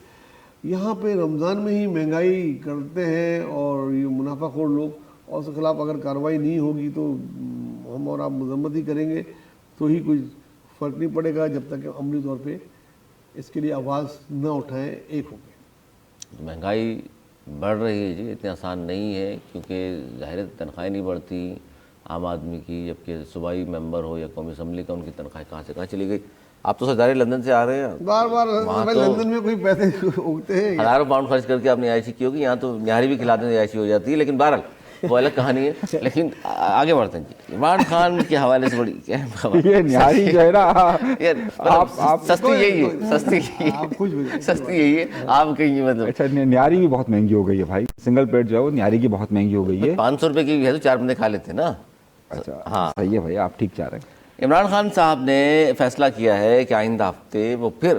B: یہاں پہ رمضان میں ہی مہنگائی کرتے ہیں اور یہ منافع خور لوگ, اور اس کے خلاف اگر کارروائی نہیں ہوگی تو ہم اور آپ مذمت ہی کریں گے تو ہی کوئی فرق نہیں پڑے گا، جب تک کہ عملی طور پہ اس کے لیے آواز نہ اٹھائیں ایک ہو کے۔
A: مہنگائی بڑھ رہی ہے جی، اتنے آسان نہیں ہے، کیونکہ ظاہر ہے تنخواہیں نہیں بڑھتی عام آدمی کی، جبکہ صوبائی ممبر ہو یا قومی اسمبلی کا، ان کی تنخواہیں کہاں سے کہاں چلی گئی۔ آپ تو سرداری لندن سے آ رہے ہیں،
B: بار بار بھائی لندن میں کوئی پیسے اگتے ہیں؟
A: ہزاروں پاؤنڈ خرچ کر کے آپ نے عیاشی کی ہوگی، یہاں تو نہاری بھی کھلاتے ہیں عیاشی ہو جاتی ہے، لیکن بہرحال وہ الگ کہانی ہے۔ لیکن آگے بڑھتے ہیں جی، عمران خان کے حوالے سے بڑی
C: یہ نہاری جو ہے نا،
A: آپ سستی یہی ہے، سستی یہی ہے آپ کہیں مطلب۔
C: اچھا نہاری بھی بہت مہنگی ہو گئی ہے بھائی، سنگل پلیٹ جو ہے وہ نہاری کی بہت مہنگی ہو گئی ہے۔
A: 500 روپے کی بھی ہے تو 4 بندے کھا لیتے ہیں نا۔
C: اچھا
A: ہاں
C: صحیح ہے بھائی، آپ ٹھیک چاہ رہے ہیں۔
A: عمران خان صاحب نے فیصلہ کیا ہے کہ آئندہ ہفتے وہ پھر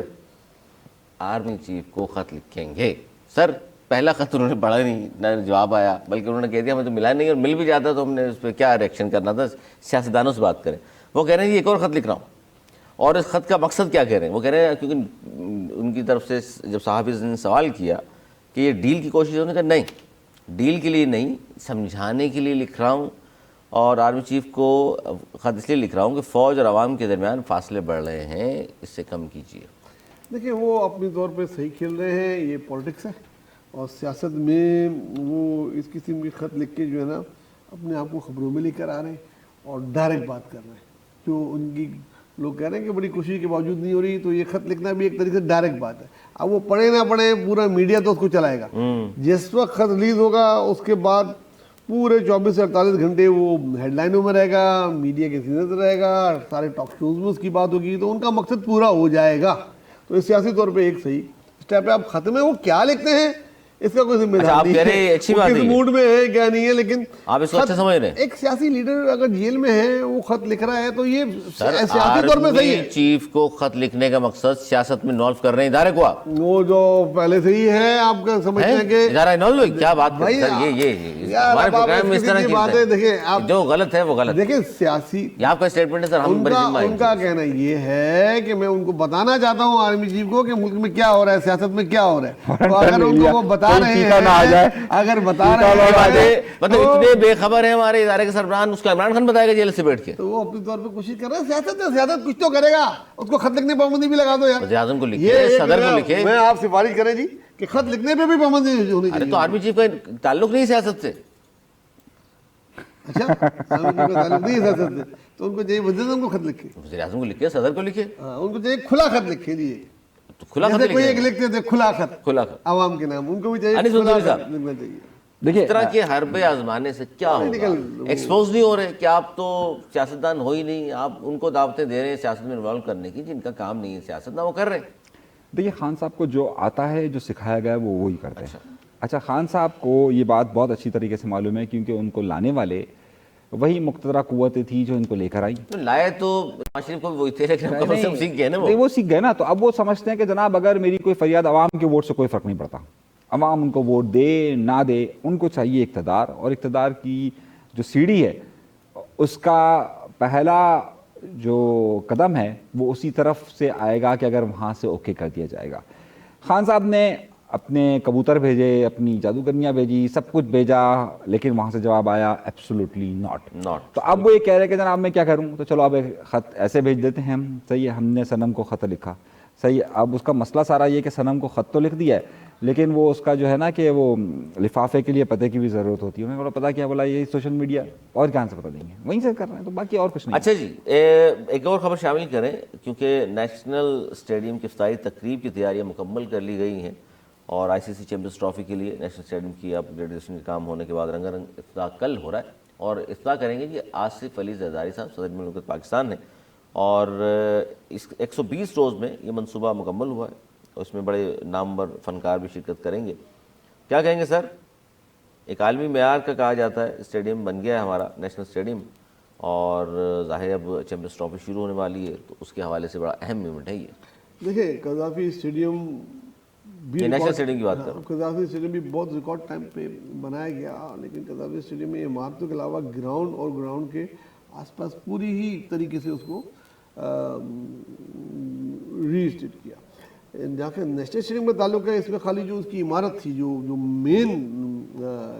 A: آرمی چیف کو خط لکھیں گے۔ سر پہلا خط انہوں نے پڑھا نہیں، نہ جواب آیا، بلکہ انہوں نے کہہ دیا ہمیں تو ملا نہیں، اور مل بھی جاتا تو ہم نے اس پہ کیا ریئیکشن کرنا تھا، سیاستدانوں سے بات کریں۔ وہ کہہ رہے ہیں ایک اور خط لکھ رہا ہوں، اور اس خط کا مقصد کیا کہہ رہے ہیں؟ وہ کہہ رہے ہیں کیونکہ ان کی طرف سے جب صحافی نے سوال کیا کہ یہ ڈیل کی کوشش ہے، انہوں نے کہا نہیں، ڈیل کے لیے نہیں، سمجھانے کے لیے لکھ رہا ہوں، اور آرمی چیف کو خط اس لیے لکھ رہا ہوں کہ فوج اور عوام کے درمیان فاصلے بڑھ رہے ہیں، اس سے کم کیجیے۔
B: دیکھیں وہ اپنی طور پہ صحیح کھیل رہے ہیں، یہ پولیٹکس ہے، اور سیاست میں وہ اس قسم کی خط لکھ کے جو ہے نا اپنے آپ کو خبروں میں لے کر آ رہے ہیں اور ڈائریکٹ بات کر رہے ہیں، جو ان کی لوگ کہہ رہے ہیں کہ بڑی کوشش کے باوجود نہیں ہو رہی، تو یہ خط لکھنا بھی ایک طریقے سے ڈائریکٹ بات ہے۔ اب وہ پڑھے نہ پڑھے، پورا میڈیا تو اس کو چلائے گا، جس وقت خط ریلیز ہوگا اس کے بعد پورے 24 سے 48 گھنٹے وہ ہیڈ لائنوں میں رہے گا، میڈیا کے سینے سے رہے گا، سارے ٹاک شوز میں اس کی بات ہوگی، تو ان کا مقصد پورا ہو جائے گا۔ تو اس سیاسی طور پہ ایک صحیح اسٹیپ ہے۔ آپ خط میں وہ کیا لکھتے ہیں اس کا کوئی ذمہ دار نہیں ہے، کس موڈ میں ہے کیا نہیں ہے، لیکن
A: آپ اس کو اچھا سمجھ رہے ہیں۔
B: ایک سیاسی لیڈر اگر جیل میں ہے وہ خط لکھ رہا ہے تو یہ سیاسی طور پہ صحیح ہے۔
A: چیف کو خط لکھنے کا مقصد سیاست میں انوالو کر رہے ہیں ادارے کو، آپ
B: وہ جو پہلے سے ہی ہے آپ کا سمجھتے ہیں کہ
A: ادارہ انوالو ہے، کیا بات کریں سر، یہ ہمارے پروگرام میں اس طرح کی
B: باتیں دیکھیں آپ،
A: جو غلط ہے وہ غلط ہے۔
B: دیکھیں سیاسی
A: یہ آپ کا اسٹیٹمنٹ ہے سر، ہم بڑی ذمہ
B: ان کا کہنا یہ ہے کہ میں ان کو بتانا چاہتا ہوں آرمی چیف کو کہ ملک میں کیا ہو رہا ہے، سیاست میں کیا ہو رہا ہے، تو اگر ان کو وہ بتا رہے ہیں، اگر بتا رہے ہیں
A: مطلب اتنے بے خبر ہیں ہمارے ادارے کے سربراہ، اس کو عمران خان بتائے گا جیل سے بیٹھ کے،
B: تو وہ اپنی طور پہ کوشش کر رہے ہیں۔ سیاست ہے، سیاست کچھ تو کرے گا، اس کو خط لکھنے پابندی بھی لگا دو یار،
A: وزیر اعظم کو لکھے، صدر کو لکھے۔
B: میں آپ سفارش کریں جی کہ خط لکھنے پہ بھی پابندی ہونی
A: ارے
B: چاہیے۔
A: تو آرمی چیف کا تعلق نہیں سیاست سے،
B: اچھا تعلق نہیں ہے سیاست سے، تو ان کو چاہیے وزیر اعظم کو خط لکھے،
A: وزیر اعظم کو لکھے، صدر کو لکھے،
B: ان کو چاہیے کھلا خط لکھے دیے،
A: تو کھلا خط
B: جیسے کوئی ایک
A: لکھے،
B: لکھتے تھے کھلا خط
A: کھلا خط۔
B: عوام کے نام، ان کو بھی چاہیے
A: انیس
B: کھلا
A: منصوری
B: خط
A: صاحب،
B: لکھنا چاہیے۔
C: دیکھیے
A: اس طرح کے حربے آزمانے سے کیا ہوگا؟ ایکسپوز نہیں ہو رہے کہ آپ تو سیاستدان ہو ہی نہیں، آپ ان کو دعوتیں دے رہے ہیں سیاست میں انوالو کرنے کی، جن کا کام نہیں ہے سیاست، نہ وہ کر رہے ہیں۔
C: دیکھیے خان صاحب کو جو آتا ہے، جو سکھایا گیا ہے وہ وہی کرتے ہیں۔ اچھا خان صاحب کو یہ بات بہت اچھی طریقے سے معلوم ہے، کیونکہ ان کو لانے والے وہی مقتدرہ قوتیں تھی جو ان کو لے کر آئی۔
A: لائے تو نواز شریف کو بھی وہی تھے، لیکن کم از کم سیکھ گئے نا
C: وہ سیکھ گئے نا، تو اب وہ سمجھتے ہیں کہ جناب اگر میری کوئی فریاد عوام کے ووٹ سے کوئی فرق نہیں پڑتا، عوام ان کو ووٹ دے نہ دے، ان کو چاہیے اقتدار، اور اقتدار کی جو سیڑھی ہے اس کا پہلا جو قدم ہے وہ اسی طرف سے آئے گا کہ اگر وہاں سے اوکے کر دیا جائے گا۔ خان صاحب نے اپنے کبوتر بھیجے، اپنی جادوگرنیاں بھیجی، سب کچھ بھیجا، لیکن وہاں سے جواب آیا ایبسولوٹلی ناٹ۔ تو اب وہ یہ کہہ رہے کہ جناب میں کیا کروں، تو چلو اب ایک خط ایسے بھیج دیتے ہیں ہم، صحیح ہے، ہم نے صنم کو خط لکھا، صحیح ہے، اب اس کا مسئلہ سارا یہ کہ صنم کو خط تو لکھ دیا ہے، لیکن وہ اس کا جو ہے نا کہ وہ لفافے کے لیے پتے کی بھی ضرورت ہوتی ہے، انہوں نے بولا پتہ کیا، بولا یہ سوشل میڈیا، اور کہاں سے پتہ دیں گے، وہیں سے کر رہے ہیں، تو باقی اور کچھ نہیں۔
A: اچھا جی، ایک اور خبر شامل کریں، کیونکہ نیشنل اسٹیڈیم کی افتتاحی تقریب کی تیاریاں مکمل کر لی گئی ہیں، اور آئی سی سی چیمپئنز ٹرافی کے لیے نیشنل اسٹیڈیم کی اپ گریڈیشن کا کام ہونے کے بعد رنگا رنگ افتتاح کل ہو رہا ہے، اور افتتاح کریں گے کہ آصف علی زرداری صاحب، صدر مملکت پاکستان ہیں، اور اس 120 روز میں یہ منصوبہ مکمل ہوا ہے، اور اس میں بڑے نامور فنکار بھی شرکت کریں گے۔ کیا کہیں گے سر؟ ایک عالمی معیار کا کہا جاتا ہے اسٹیڈیم بن گیا ہے ہمارا نیشنل اسٹیڈیم، اور ظاہر اب چیمپئنز ٹرافی شروع ہونے والی ہے، تو اس کے حوالے سے بڑا اہم ایونٹ ہے یہ۔
B: دیکھیں قذافی اسٹیڈیم بھی
A: نیشنل اسٹیڈیم کی بات کر رہا ہوں۔
B: قذافی اسٹیڈیم بھی بہت ریکارڈ ٹائم پہ بنایا گیا، لیکن قذافی اسٹیڈیم میں عمارتوں کے علاوہ گراؤنڈ اور گراؤنڈ کے آس پاس پوری ہی طریقے سے اس کو ری اسٹیٹ کیا۔ جہاں کہ نیشنل اسٹیڈیم کا تعلق ہے، اس میں خالی جو اس کی عمارت تھی، جو مین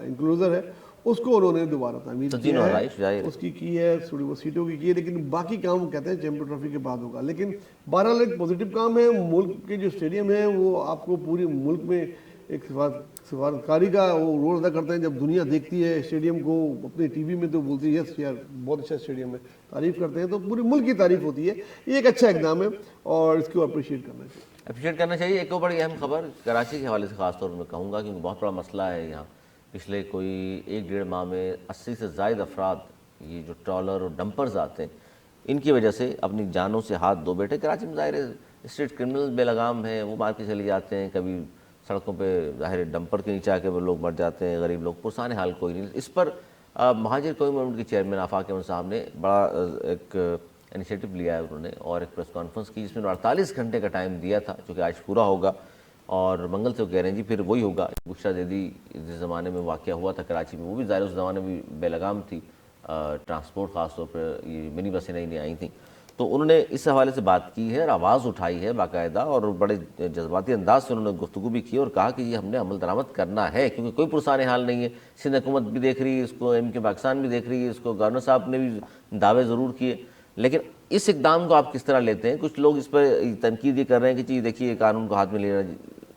B: انکلوزر ہے، اس کو انہوں نے دوبارہ تعمیر
A: تزئین
B: کیا
A: و
B: ہے،
A: آرائش ظاہر ہے۔
B: اس کی ہے، تھوڑی وہ سیٹوں کی ہے، لیکن باقی کام کہتے ہیں چیمپئن ٹرافی کے بعد ہوگا۔ لیکن بہرحال ایک پازیٹیو کام ہے، ملک کے جو اسٹیڈیم ہیں وہ آپ کو پورے ملک میں ایک سفارتکاری کا وہ رول ادا کرتے ہیں۔ جب دنیا دیکھتی ہے اسٹیڈیم کو اپنے ٹی وی میں تو بولتی ہے یس یار بہت اچھا اسٹیڈیم ہے، تعریف کرتے ہیں تو پورے ملک کی تعریف ہوتی ہے۔ یہ ایک اچھا اقدام ہے اور اس کو اپریشیٹ کرنا چاہیے۔
A: اپریشیٹ کرنا چاہیے۔ ایک اور بڑی اہم خبر کراچی کے حوالے سے خاص طور پر میں کہوں گا، کیونکہ بہت بڑا مسئلہ ہے یہاں۔ پچھلے کوئی 1-1.5 ماہ میں 80 سے زائد افراد یہ جو ٹرالر اور ڈمپرز آتے ہیں ان کی وجہ سے اپنی جانوں سے ہاتھ دھو بیٹھے۔ کراچی میں ظاہر اسٹریٹ کرمنل بے لگام ہیں، وہ مار کے چلے جاتے ہیں، کبھی سڑکوں پہ ظاہر ڈمپر کے نیچے آ کے وہ لوگ مر جاتے ہیں، غریب لوگ، پرسان حال کوئی نہیں۔ اس پر مہاجر قومی موومنٹ کے چیئرمین آفاق احمد صاحب نے بڑا ایک انیشیٹو لیا ہے انہوں نے، اور ایک پریس کانفرنس کی جس میں 48 گھنٹے کا ٹائم دیا تھا، جو کہ آج پورا ہوگا۔ اور منگل سے وہ کہہ رہے ہیں جی پھر وہی ہوگا۔ بشرا زیدی جس زمانے میں واقعہ ہوا تھا کراچی میں، وہ بھی ظاہر اس زمانے میں بے لگام تھی، ٹرانسپورٹ خاص طور پر یہ منی بسیں نئی آئی تھیں، تو انہوں نے اس حوالے سے بات کی ہے اور آواز اٹھائی ہے باقاعدہ، اور بڑے جذباتی انداز سے انہوں نے گفتگو بھی کی اور کہا کہ یہ ہم نے عمل درآمد کرنا ہے، کیونکہ کوئی پرسان حال نہیں ہے۔ سندھ حکومت بھی دیکھ رہی ہے اس کو، ایم کے پاکستان بھی دیکھ رہی ہے اس کو، گورنر صاحب نے بھی دعوے ضرور کیے، لیکن اس اقدام کو آپ کس طرح لیتے ہیں؟ کچھ لوگ اس پر تنقید یہ کر رہے ہیں کہ جی دیکھیے قانون کو ہاتھ میں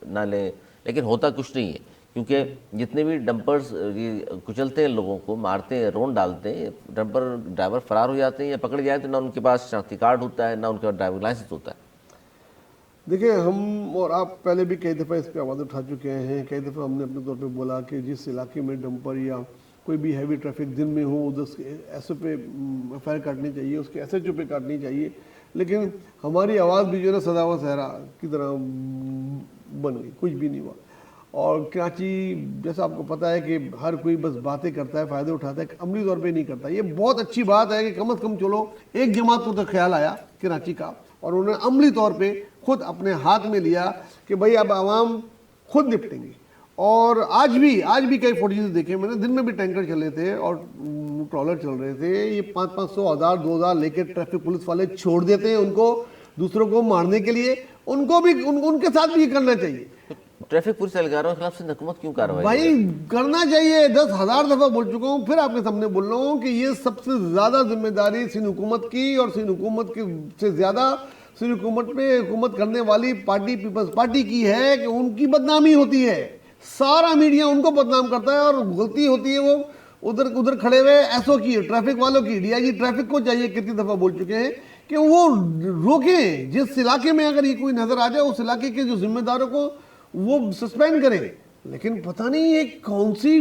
A: نہ لیں، لیکن ہوتا کچھ نہیں ہے، کیونکہ جتنے بھی ڈمپرز یہ کچلتے ہیں لوگوں کو، مارتے ہیں، رون ڈالتے ہیں، ڈمپر ڈرائیور فرار ہو جاتے ہیں یا پکڑ جائیں تو نہ ان کے پاس شناختی کارڈ ہوتا ہے نہ ان کے پاس ڈرائیونگ لائسنس ہوتا ہے۔
B: دیکھیں ہم اور آپ پہلے بھی کئی دفعہ اس پہ آواز اٹھا چکے ہیں، کئی دفعہ ہم نے اپنے طور پہ بولا کہ جس علاقے میں ڈمپر یا کوئی بھی ہیوی ٹریفک دن میں ہو ادھر ایسے پہ ایف آئی آر کاٹنی چاہیے، اس کے ایس ایچ او پہ کاٹنی چاہیے، لیکن ہماری آواز بھی جو ہے نا صدا و صحرا کی طرح بن گئی، کچھ بھی نہیں ہوا۔ اور کراچی جیسا آپ کو پتہ ہے کہ ہر کوئی بس باتیں کرتا ہے، فائدے اٹھاتا ہے، عملی طور پہ نہیں کرتا۔ یہ بہت اچھی بات ہے کہ کم از کم چلو ایک جماعت کو تو خیال آیا کراچی کا، اور انہوں نے عملی طور پہ خود اپنے ہاتھ میں لیا کہ بھائی اب عوام خود نپٹیں گے۔ اور آج بھی کئی فوٹیجز دیکھے میں نے، دن میں بھی ٹینکر چلے تھے اور ٹرالر چل رہے تھے، یہ 500 1000 2000 لے کے ٹریفک پولیس والے چھوڑ دیتے ہیں ان کو دوسروں کو مارنے کے لیے، ان کو بھی ان کے ساتھ بھی یہ کرنا چاہیے۔
A: ٹریفک پولیس اہلکاروں کے خلاف سندھ حکومت کیوں کارروائی؟
B: بھائی کرنا چاہیے، 10,000 دفعہ بول چکا ہوں، پھر آپ کے سامنے بول رہا ہوں کہ یہ سب سے زیادہ ذمہ داری سندھ حکومت کی، اور سندھ حکومت کے سے زیادہ سندھ حکومت پہ حکومت کرنے والی پارٹی پیپلز پارٹی کی ہے کہ ان کی بدنامی ہوتی ہے، سارا میڈیا ان کو بدنام کرتا ہے، اور غلطی ہوتی ہے وہ ادھر کھڑے ہوئے ایسو کی، ٹریفک والوں کی۔ ڈی آئی جی ٹریفک کو چاہیے، کتنی دفعہ بول چکے ہیں کہ وہ روکیں، جس علاقے میں اگر یہ کوئی نظر آ جائے اس علاقے کے جو ذمہ داروں کو وہ سسپینڈ کریں۔ لیکن پتہ نہیں یہ کون سی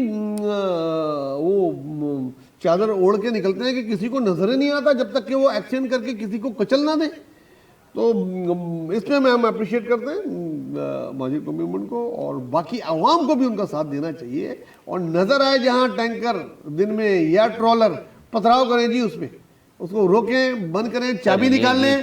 B: وہ چادر اوڑھ کے نکلتے ہیں کہ کسی کو نظر ہی نہیں آتا جب تک کہ وہ ایکسیڈنٹ کر کے کسی کو کچل نہ دیں۔ تو اس میں ہم اپریشیٹ کرتے ہیں مہاجر قومی موومنٹ کو، اور باقی عوام کو بھی ان کا ساتھ دینا چاہیے، اور نظر آئے جہاں ٹینکر دن میں یا ٹرالر پتھراؤ کریں جی اس میں، اس کو روکیں، بند کریں، چابی نکال لیں،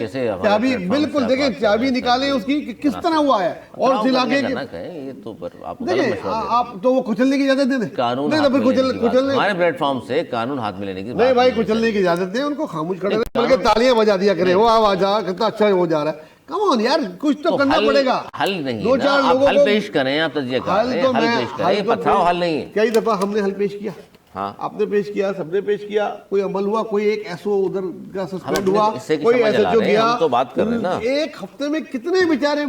B: چابی بالکل دیکھیں چابی نکالیں اس کی کہ کس طرح ہوا ہے، اور اس علاقے کے دیکھیں آپ تو وہ کچلنے کی اجازت دے دیں،
A: قانون ہمارے پلیٹ فارم سے قانون ہاتھ میں لینے کی
B: نہیں بھائی، کچلنے کی اجازت دیں ان کو، خاموش کھڑے رہیں، بلکہ تالیاں بجا دیا کریں، وہ آواز کتنا اچھا ہو جا رہا ہے۔ کم آن یار، کچھ تو کرنا پڑے گا،
A: حل نہیں
B: دو چار لوگوں
A: حل
B: کو
A: پیش کریں، آپ تجزیہ کریں، حل پیش کریں، پتھراؤ حل نہیں ہے۔
B: کئی دفعہ ہم نے حل پیش کیا،
A: ہاں
B: آپ نے پیش کیا، سب نے پیش کیا، کوئی عمل ہوا، کوئی ایک ایسو ادھر کا سسپینڈ ہوا، کوئی ایسے جو گیا،
A: ہم تو بات کر رہے ہیں نا۔
B: ایک ہفتے میں کتنے بیچارے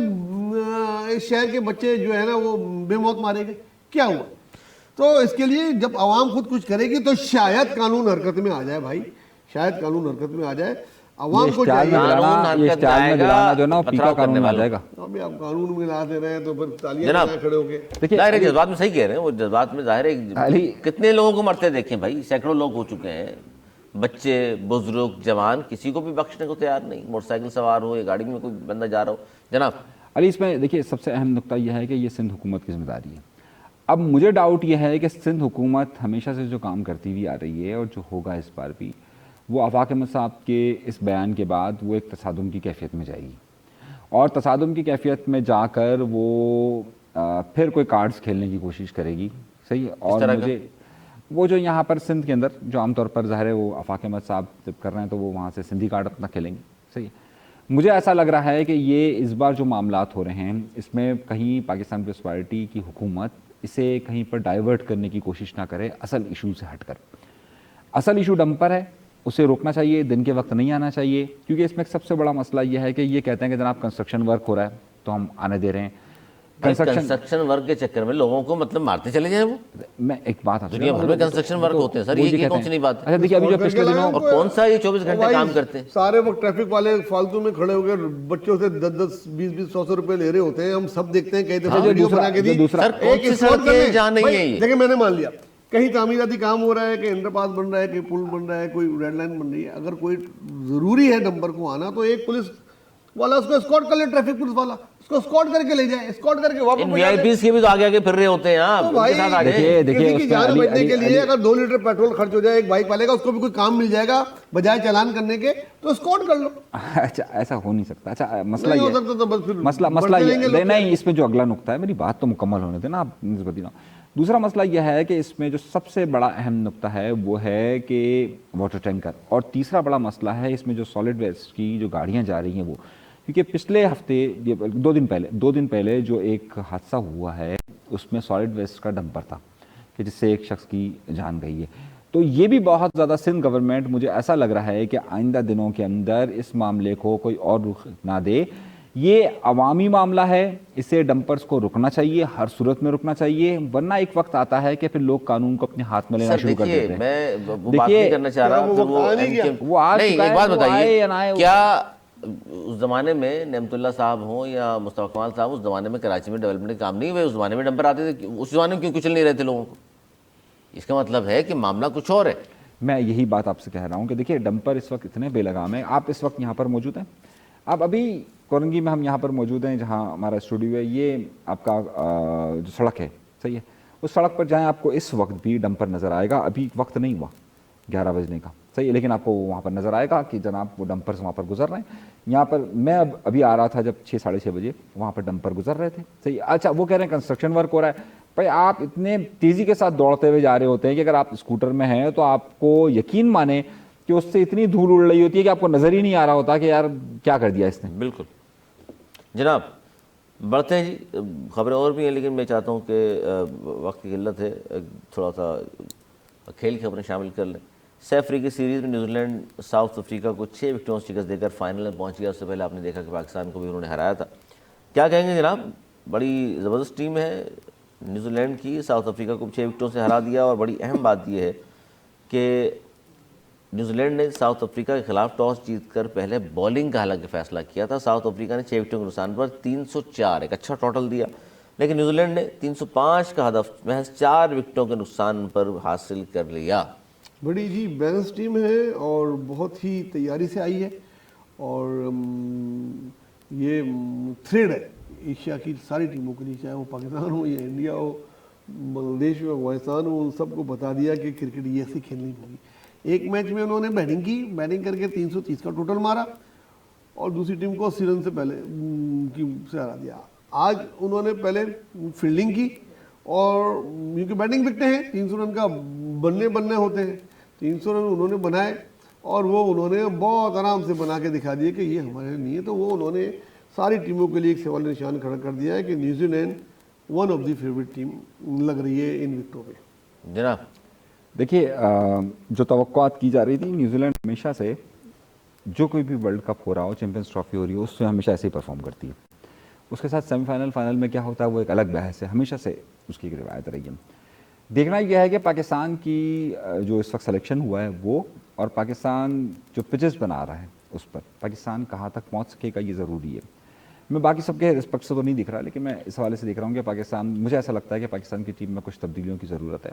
B: اس شہر کے بچے جو ہے نا وہ بے موت مارے گئے، کیا ہوا؟ تو اس کے لیے جب عوام خود کچھ کرے گی تو شاید قانون حرکت میں آ جائے بھائی، شاید قانون حرکت میں آ جائے۔ عوام کو چاہیے
C: جو نا پیکا قانون آ جائے گا۔
B: ابھی آپ قانون میں لا دے رہے ہیں تو پھر تالیاں بجائے کھڑے ہو کے،
A: ظاہر ہے جذبات میں صحیح کہہ رہے ہیں، وہ جذبات میں ظاہر ہے کتنے لوگوں کو مرتے دیکھیں بھائی، سینکڑوں لوگ ہو چکے ہیں، بچے، بزرگ، جوان، کسی کو بھی بخشنے کو تیار نہیں، موٹر سائیکل سوار ہو یا گاڑی میں کوئی بندہ جا رہا ہو۔ جناب
C: علی، اس میں دیکھیے سب سے اہم نقطہ یہ ہے کہ یہ سندھ حکومت کی ذمہ داری ہے۔ اب مجھے ڈاؤٹ یہ ہے کہ سندھ حکومت ہمیشہ سے جو کام کرتی ہوئی آ رہی ہے اور جو ہوگا اس بار بھی، وہ آفاق احمد صاحب کے اس بیان کے بعد وہ ایک تصادم کی کیفیت میں جائے گی، اور تصادم کی کیفیت میں جا کر وہ پھر کوئی کارڈز کھیلنے کی کوشش کرے گی، صحیح۔ اور مجھے وہ جو یہاں پر سندھ کے اندر جو عام طور پر ظاہر ہے وہ آفاق احمد صاحب جب کر رہے ہیں تو وہ وہاں سے سندھی کارڈ اپنا کھیلیں گے، صحیح۔ مجھے ایسا لگ رہا ہے کہ یہ اس بار جو معاملات ہو رہے ہیں اس میں کہیں پاکستان پیپلز پارٹی کی حکومت اسے کہیں پر ڈائیورٹ کرنے کی کوشش نہ کرے اصل ایشو سے ہٹ کر. اصل ایشو ڈمپر ہے, اسے روکنا چاہیے, دن کے وقت نہیں آنا چاہیے, کیونکہ اس میں سب سے بڑا مسئلہ یہ ہے کہ یہ کہتے ہیں کہ جناب کنسٹرکشن ورک ہو رہا ہے تو ہم آنے دے رہے ہیں.
A: کنسٹرکشن ورک کے چکر میں لوگوں کو مطلب مارتے چلے جائیں. وہ
C: میں ایک بات آپ سے
A: دنیا بھر میں کنسٹرکشن ورک ہوتے ہیں سر, یہ کون سی نہیں بات ہے.
C: اچھا دیکھیے ابھی جو پچھلے دنوں
A: اور کون سا یہ 24 گھنٹے کام کرتے ہیں.
B: سارے وقت ٹریفک والے فالتو میں کھڑے ہو گئے بچوں سے 10-10 20-20 100 روپے لے رہے ہوتے ہیں. ہم سب دیکھتے ہیں کئی دفعہ ویڈیو بنا کے دی.
A: سر کون سی سڑکیں جہاں نہیں ہے یہ.
B: دیکھیں میں نے مان لیا کہیں تعمیراتی کام ہو رہا ہے, کہ انڈر پاس بن رہا ہے, کہ پل بن رہا ہے, کوئی ریڈ لائن بن رہی ہے, اگر کوئی ضروری ہے ڈمپر کو آنا تو ایک پولیس والا اس کو اسکورٹ کر لے, ٹریفک پولیس والا اس کو اسکورٹ کر کے لے جائے, اسکورٹ کر کے واپس.
A: ان وی آئی پیز کے بھی تو آگے آگے پھر رہے ہوتے ہیں آپ کے ساتھ آگے.
C: دیکھیے
B: کسی کی جان بچنے کے لیے اگر 2 لیٹر پیٹرول خرچ ہو جائے ایک بائک والے کا, اس کو بھی کوئی کام مل جائے گا بجائے چالان کرنے کے, تو اسکورٹ کر لو.
C: اچھا ایسا ہو نہیں سکتا. اچھا مسئلہ
B: نہیں ہو
C: یہ
B: سکتا تو بس پھر
C: مسئلہ یہ نہیں, اس میں جو اگلا نقطہ ہے, میری بات تو مکمل ہونے دیں نا آپ نسبتی نا. دوسرا مسئلہ یہ ہے کہ اس میں جو سب سے بڑا اہم نقطہ ہے وہ ہے کہ واٹر ٹینکر, اور تیسرا بڑا مسئلہ ہے اس میں جو سالڈ ویسٹ کی جو گاڑیاں جا رہی ہیں وہ, کیونکہ پچھلے ہفتے 2 دن پہلے جو ایک حادثہ ہوا ہے اس میں سالڈ ویسٹ کا ڈمپر تھا کہ جس سے ایک شخص کی جان گئی ہے. تو یہ بھی بہت زیادہ سندھ گورنمنٹ مجھے ایسا لگ رہا ہے کہ آئندہ دنوں کے اندر اس معاملے کو کوئی اور رخ نہ دے. یہ عوامی معاملہ ہے, اسے ڈمپرز کو رکنا چاہیے, ہر صورت میں رکنا چاہیے, ورنہ ایک وقت آتا ہے کہ پھر لوگ قانون کو اپنے ہاتھ میں لینا شروع کر دیتے ہیں.
A: میں وہ بات نہیں کرنا چاہ رہا,
C: وہ آ
A: نہیں.
C: چکا
A: ایک
C: ہے,
A: بات
C: وہ آئے
A: بتائیے,
C: یا نہ آئے.
A: کیا اس زمانے میں نعمت اللہ صاحب ہوں یا مصطفیٰ کمال صاحب, اس زمانے میں کراچی میں ڈیولپمنٹ کے کام نہیں ہوئے, اس زمانے میں ڈمپر آتے تھے, اس زمانے میں کیوں کچل نہیں رہے تھے لوگوں کو؟ اس کا مطلب ہے کہ معاملہ کچھ اور ہے.
C: میں یہی بات آپ سے کہہ رہا ہوں کہ دیکھیے ڈمپر اس وقت اتنے بے لگام ہیں. آپ اس وقت یہاں پر موجود ہیں, آپ ابھی کورنگی میں ہم یہاں پر موجود ہیں جہاں ہمارا اسٹوڈیو ہے, یہ آپ کا جو سڑک ہے صحیح ہے, اس سڑک پر جائیں آپ کو اس وقت بھی ڈمپر نظر آئے گا. ابھی وقت نہیں ہوا 11 بجنے کا صحیح ہے, لیکن آپ کو وہاں پر نظر آئے گا کہ جناب وہ ڈمپرز وہاں پر گزر رہے ہیں. یہاں پر میں ابھی آ رہا تھا جب 6-6:30 بجے, وہاں پر ڈمپر گزر رہے تھے صحیح. اچھا وہ کہہ رہے ہیں کنسٹرکشن ورک ہو رہا ہے. بھائی آپ اتنے تیزی کے ساتھ دوڑتے ہوئے جا رہے ہوتے ہیں کہ اگر آپ اسکوٹر میں ہیں تو آپ کو یقین مانیں کہ اس سے اتنی دھول اڑ رہی ہوتی ہے کہ آپ کو نظر ہی نہیں آ رہا ہوتا کہ یار کیا کر دیا اس نے.
A: بالکل جناب, بڑھتے ہیں جی, خبریں اور بھی ہیں لیکن میں چاہتا ہوں کہ وقت کی قلت ہے, تھوڑا سا کھیل کی خبریں شامل کر لیں. 6 افریقی سیریز میں نیوزی لینڈ ساؤتھ افریقہ کو 6 وکٹوں سے شکست دے کر فائنل میں پہنچ گیا. اس سے پہلے آپ نے دیکھا کہ پاکستان کو بھی انہوں نے ہرایا تھا. کیا کہیں گے جناب, بڑی زبردست ٹیم ہے نیوزی لینڈ کی, ساؤتھ افریقہ کو 6 وکٹوں سے ہرا دیا. اور بڑی اہم بات یہ ہے کہ نیوزی لینڈ نے ساؤتھ افریقہ کے خلاف ٹاس جیت کر پہلے بولنگ کا حالانکہ فیصلہ کیا تھا. ساؤتھ افریقہ نے 6 وکٹوں کے نقصان پر 304 ایک اچھا ٹوٹل دیا, لیکن نیوزی لینڈ نے 305 کا ہدف محض 4 وکٹوں کے نقصان پر حاصل کر لیا.
B: بڑی جی بیلنس ٹیم ہے اور بہت ہی تیاری سے آئی ہے, اور یہ تھریڈ ہے ایشیا کی ساری ٹیموں کے لیے, چاہے وہ پاکستان ہو یا انڈیا ہو, بنگلہ دیش ہو, افغانستان ہو, ان سب کو بتا دیا کہ کرکٹ یہ ایسی کھیلنی ہوگی. ایک میچ میں انہوں نے بیٹنگ کی, بیٹنگ کر کے 330 کا ٹوٹل مارا اور دوسری ٹیم کو 80 رن سے پہلے سے ہرا دیا. آج انہوں نے پہلے فیلڈنگ کی, اور کیونکہ بیٹنگ وکٹیں ہیں 300 رن کا بننے ہوتے ہیں, 300 رن انہوں نے بنائے اور وہ انہوں نے بہت آرام سے بنا کے دکھا دیا کہ یہ ہمارے نہیں ہے. تو وہ انہوں نے ساری ٹیموں کے لیے ایک سوال نشان کھڑا کر دیا ہے کہ New Zealand one of the favourite team لگ رہی ہے ان وکٹوں پہ.
A: جناب
C: دیکھیے جو توقعات کی جا رہی تھی, نیوزی لینڈ ہمیشہ سے جو کوئی بھی ورلڈ کپ ہو رہا ہو, چیمپئنز ٹرافی ہو رہی ہو, اس سے ہمیشہ ایسے ہی پرفارم کرتی ہے. اس کے ساتھ سیمی فائنل, فائنل میں کیا ہوتا ہے وہ ایک الگ بحث ہے, ہمیشہ سے اس کی ایک روایت رہی ہے. دیکھنا یہ ہے کہ پاکستان کی جو اس وقت سلیکشن ہوا ہے وہ, اور پاکستان جو پچز بنا رہا ہے اس پر پاکستان کہاں تک پہنچ سکے گا, یہ ضروری ہے. میں باقی سب کے رسپیکٹ سے تو نہیں دکھ رہا, لیکن میں اس حوالے سے دیکھ رہا ہوں کہ پاکستان, مجھے ایسا لگتا ہے کہ پاکستان کی ٹیم میں کچھ تبدیلیوں کی ضرورت ہے,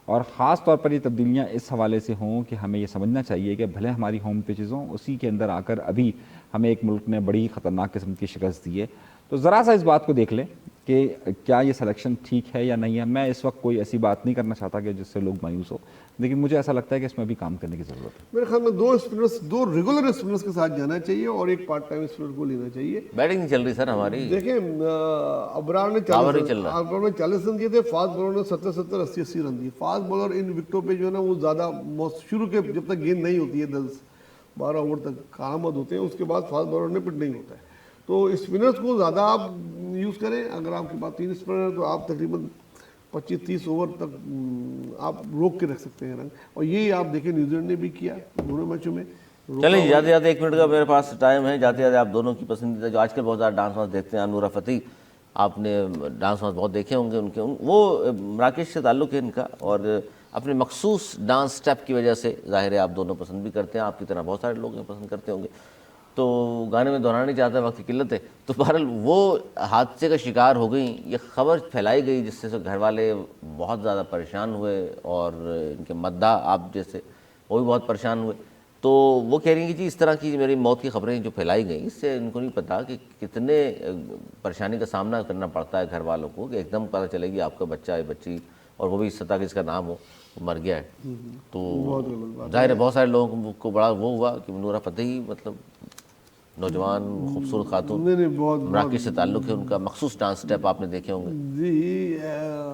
C: اور خاص طور پر یہ تبدیلیاں اس حوالے سے ہوں کہ ہمیں یہ سمجھنا چاہیے کہ بھلے ہماری ہوم پچز ہوں, اسی کے اندر آ کر ابھی ہمیں ایک ملک نے بڑی خطرناک قسم کی شکست دی ہے. تو ذرا سا اس بات کو دیکھ لیں کہ کیا یہ سلیکشن ٹھیک ہے یا نہیں ہے. میں اس وقت کوئی ایسی بات نہیں کرنا چاہتا کہ جس سے لوگ مایوس ہو, لیکن مجھے ایسا لگتا ہے کہ اس میں بھی کام کرنے کی ضرورت ہے.
B: میرے خیال میں 2 اسپنرس, 2 ریگولر اسپنرس کے ساتھ جانا چاہیے اور ایک پارٹ ٹائم اسپنر کو لینا چاہیے.
A: بیٹنگ نہیں چل رہی سر ہماری.
B: دیکھیں ابرار نے 40 رن دیے تھے, فاسٹ بالر نے 70 80 رن دیے. فاسٹ بالر ان وکٹوں پہ جو ہے نا وہ زیادہ شروع کے جب تک گیند نہیں ہوتی ہے 10-12 اوور تک کارآمد ہوتے ہیں, اس کے بعد فاسٹ بالر نے پٹ نہیں ہوتا ہے. تو اسپنرس کو زیادہ آپ یوز کریں. اگر آپ کے پاس 3 اسپنر ہیں تو آپ تقریباً 25-30 اوور تک آپ روک کے رکھ سکتے ہیں رنگ, اور یہی آپ دیکھیں نیوزی لینڈ نے بھی کیا دونوں میچوں میں.
A: چلیں جی, جاتے جاتے 1 منٹ کا میرے پاس ٹائم ہے, جاتے جاتے آپ دونوں کی پسندیدہ جو آج کل بہت زیادہ ڈانس وانس دیکھتے ہیں, نورا فتح, آپ نے ڈانس وانس بہت دیکھے ہوں گے ان کے, وہ مراکش سے تعلق ہے ان کا, اور اپنے مخصوص ڈانس سٹیپ کی وجہ سے ظاہر ہے آپ دونوں پسند بھی کرتے ہیں, آپ کی طرح بہت سارے لوگ پسند کرتے ہوں گے, تو گانے میں دہرانا نہیں چاہتا, وقت کی قلت ہے. تو بہرحال وہ حادثے کا شکار ہو گئیں, یہ خبر پھیلائی گئی جس سے گھر والے بہت زیادہ پریشان ہوئے, اور ان کے مداح آپ جیسے وہ بھی بہت پریشان ہوئے. تو وہ کہہ رہی ہیں کہ جی اس طرح کی میری موت کی خبریں جو پھیلائی گئیں, اس سے ان کو نہیں پتا کہ کتنے پریشانی کا سامنا کرنا پڑتا ہے گھر والوں کو, کہ ایک دم پتہ چلے گی آپ کا بچہ ہے, بچی, اور وہ بھی اس سطح کے اس کا نام ہو, مر گیا ہے. تو ظاہر ہے بہت سارے لوگوں کو بڑا وہ ہوا کہ نورا فتح مطلب نوجوان خوبصورت خاتون, مراکش سے تعلق ہے ان کا, مخصوص ڈانس اسٹیپ آپ نے دیکھے ہوں گے.
B: جی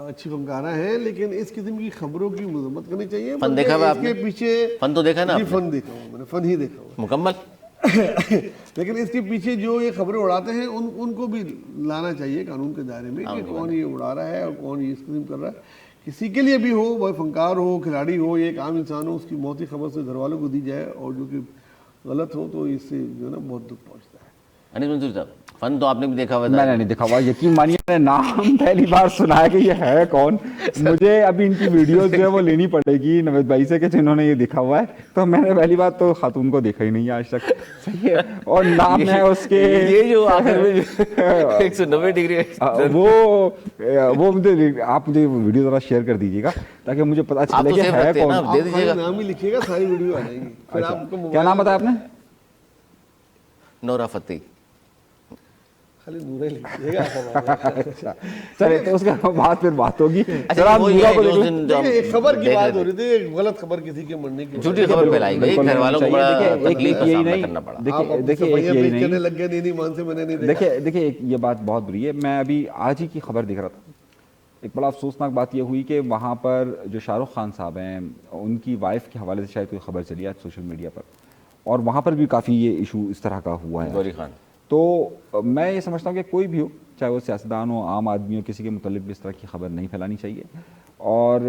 B: اچھی فنکارہ ہیں, لیکن اس قسم کی خبروں کی مذمت کرنی چاہیے.
A: فن دیکھا ہوا آپ
B: اس
A: نے؟
B: کے پیچھے
A: فن تو دیکھا نا
B: جی,
A: آپ نے؟
B: فن دیکھا ہوں میں نے, فن ہی دیکھا ہوں
A: مکمل.
B: لیکن اس کے پیچھے جو یہ خبریں اڑاتے ہیں ان کو بھی لانا چاہیے قانون کے دائرے میں, کہ کون یہ اڑا رہا ہے اور کون یہ اس قسم کر رہا ہے. کسی کے لیے بھی ہو, وہ فنکار ہو, کھلاڑی ہو, یا ایک عام انسان ہو, اس کی موت کی خبر سے گھر والوں کو دی جائے اور جو کہ غلط ہو تو اس سے جو ہے نا بہت دکھ پہنچتا ہے.
A: انیس منصور صاحب, فن تو آپ نے بھی دیکھا ہوا تھا.
C: میں نے نہیں دیکھا ہوا, یقین مانیے میں نے نام پہلی بار سنا ہے کہ یہ ہے کون. مجھے ابھی ان کی ویڈیوز جو ہے وہ لینی پڑے گی نوید بھائی سے کہ جنہوں نے یہ دیکھا ہوا ہے, تو میں نے پہلی بار تو خاتون کو دیکھا ہی نہیں آج تک. صحیح ہے, اور نام ہے اس کے
A: یہ جو آخر میں 190 ڈگری
C: وہ مجھے آپ مجھے ویڈیو ذرا شیئر کر دیجیے گا تاکہ مجھے پتا چلے کہ ہے کون.
A: آپ دے دیجیے گا,
B: نام ہی لکھیے گا, ساری ویڈیو آ جائے گی. پھر آپ کو
C: کیا نام بتایا آپ نے؟
A: نورا فتح.
B: خالی نورا ہی لکھیے گا.
C: چلے تو اس کے بعد پھر بات ہوگی.
B: ایک خبر کی بات ہو رہی تھی, ایک غلط خبر کسی کے مرنے کی,
A: جھوٹی خبر پھیلائی گئی, گھر والوں کو بڑا تکلیف کا سامنا کرنا پڑا.
C: دیکھیے یہ بات بہت بری ہے. میں ابھی آج ہی کی خبر دیکھ رہا تھا, ایک بڑا افسوسناک بات یہ ہوئی کہ وہاں پر جو شاہ رخ خان صاحب ہیں, ان کی وائف کے حوالے سے شاید کوئی خبر چلی آج سوشل میڈیا پر, اور وہاں پر بھی کافی یہ ایشو اس طرح کا ہوا ہے.
A: گوری خان.
C: تو میں یہ سمجھتا ہوں کہ کوئی بھی ہو, چاہے وہ سیاستدان ہو, عام آدمی ہو, کسی کے متعلق بھی اس طرح کی خبر نہیں پھیلانی چاہیے, اور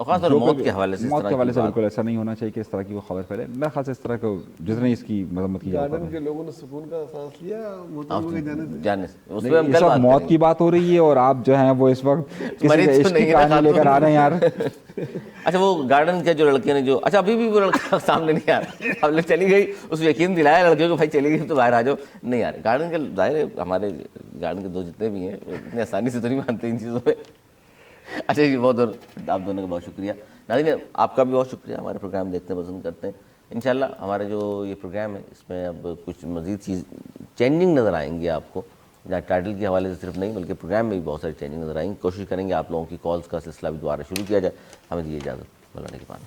A: خاص طور موت کے حوالے سے
C: بالکل ایسا نہیں ہونا چاہیے کہ اس طرح کی وہ خبر پھیلے. میرے خیال سے اس طرح کو جتنے اس کی مذمت کی جاتی
B: گارڈن کے لوگوں نے سکون کا سانس لیا
A: جانے سے.
C: اس وقت موت کی بات ہو رہی ہے اور آپ جو ہیں وہ اس وقت کسی کے عشق کی کہانی لے کر آ رہے ہیں یار.
A: اچھا وہ گارڈن کے جو لڑکے نے جو, اچھا ابھی بھی وہ لڑکا سامنے نہیں آ رہا, اب لوگ چلی گئی, اس کو یقین دلایا لڑکیوں کو بھائی چلی گئی تو باہر آ جاؤ, نہیں آ رہے. گارڈن کے ظاہر ہے ہمارے گارڈن کے دو جتنے بھی ہیں اتنے آسانی سے تو نہیں مانتے ان چیزوں پہ. اچھا جی, بہت آپ دونوں کا بہت شکریہ. ناظرین آپ کا بھی بہت شکریہ, ہمارے پروگرام دیکھتے پسند کرتے ہیں. انشاءاللہ ہمارے جو یہ پروگرام ہے اس میں اب کچھ مزید چیز چینجنگ نظر آئیں گی آپ کو, جہاں ٹائٹل کے حوالے سے صرف نہیں بلکہ پروگرام میں بھی بہت ساری چینجنگ نظر آئیں گی. کوشش کریں گے آپ لوگوں کی کالز کا سلسلہ بھی دوبارہ شروع کیا جائے. ہمیں دیجیے اجازت, مولانا کے پاس.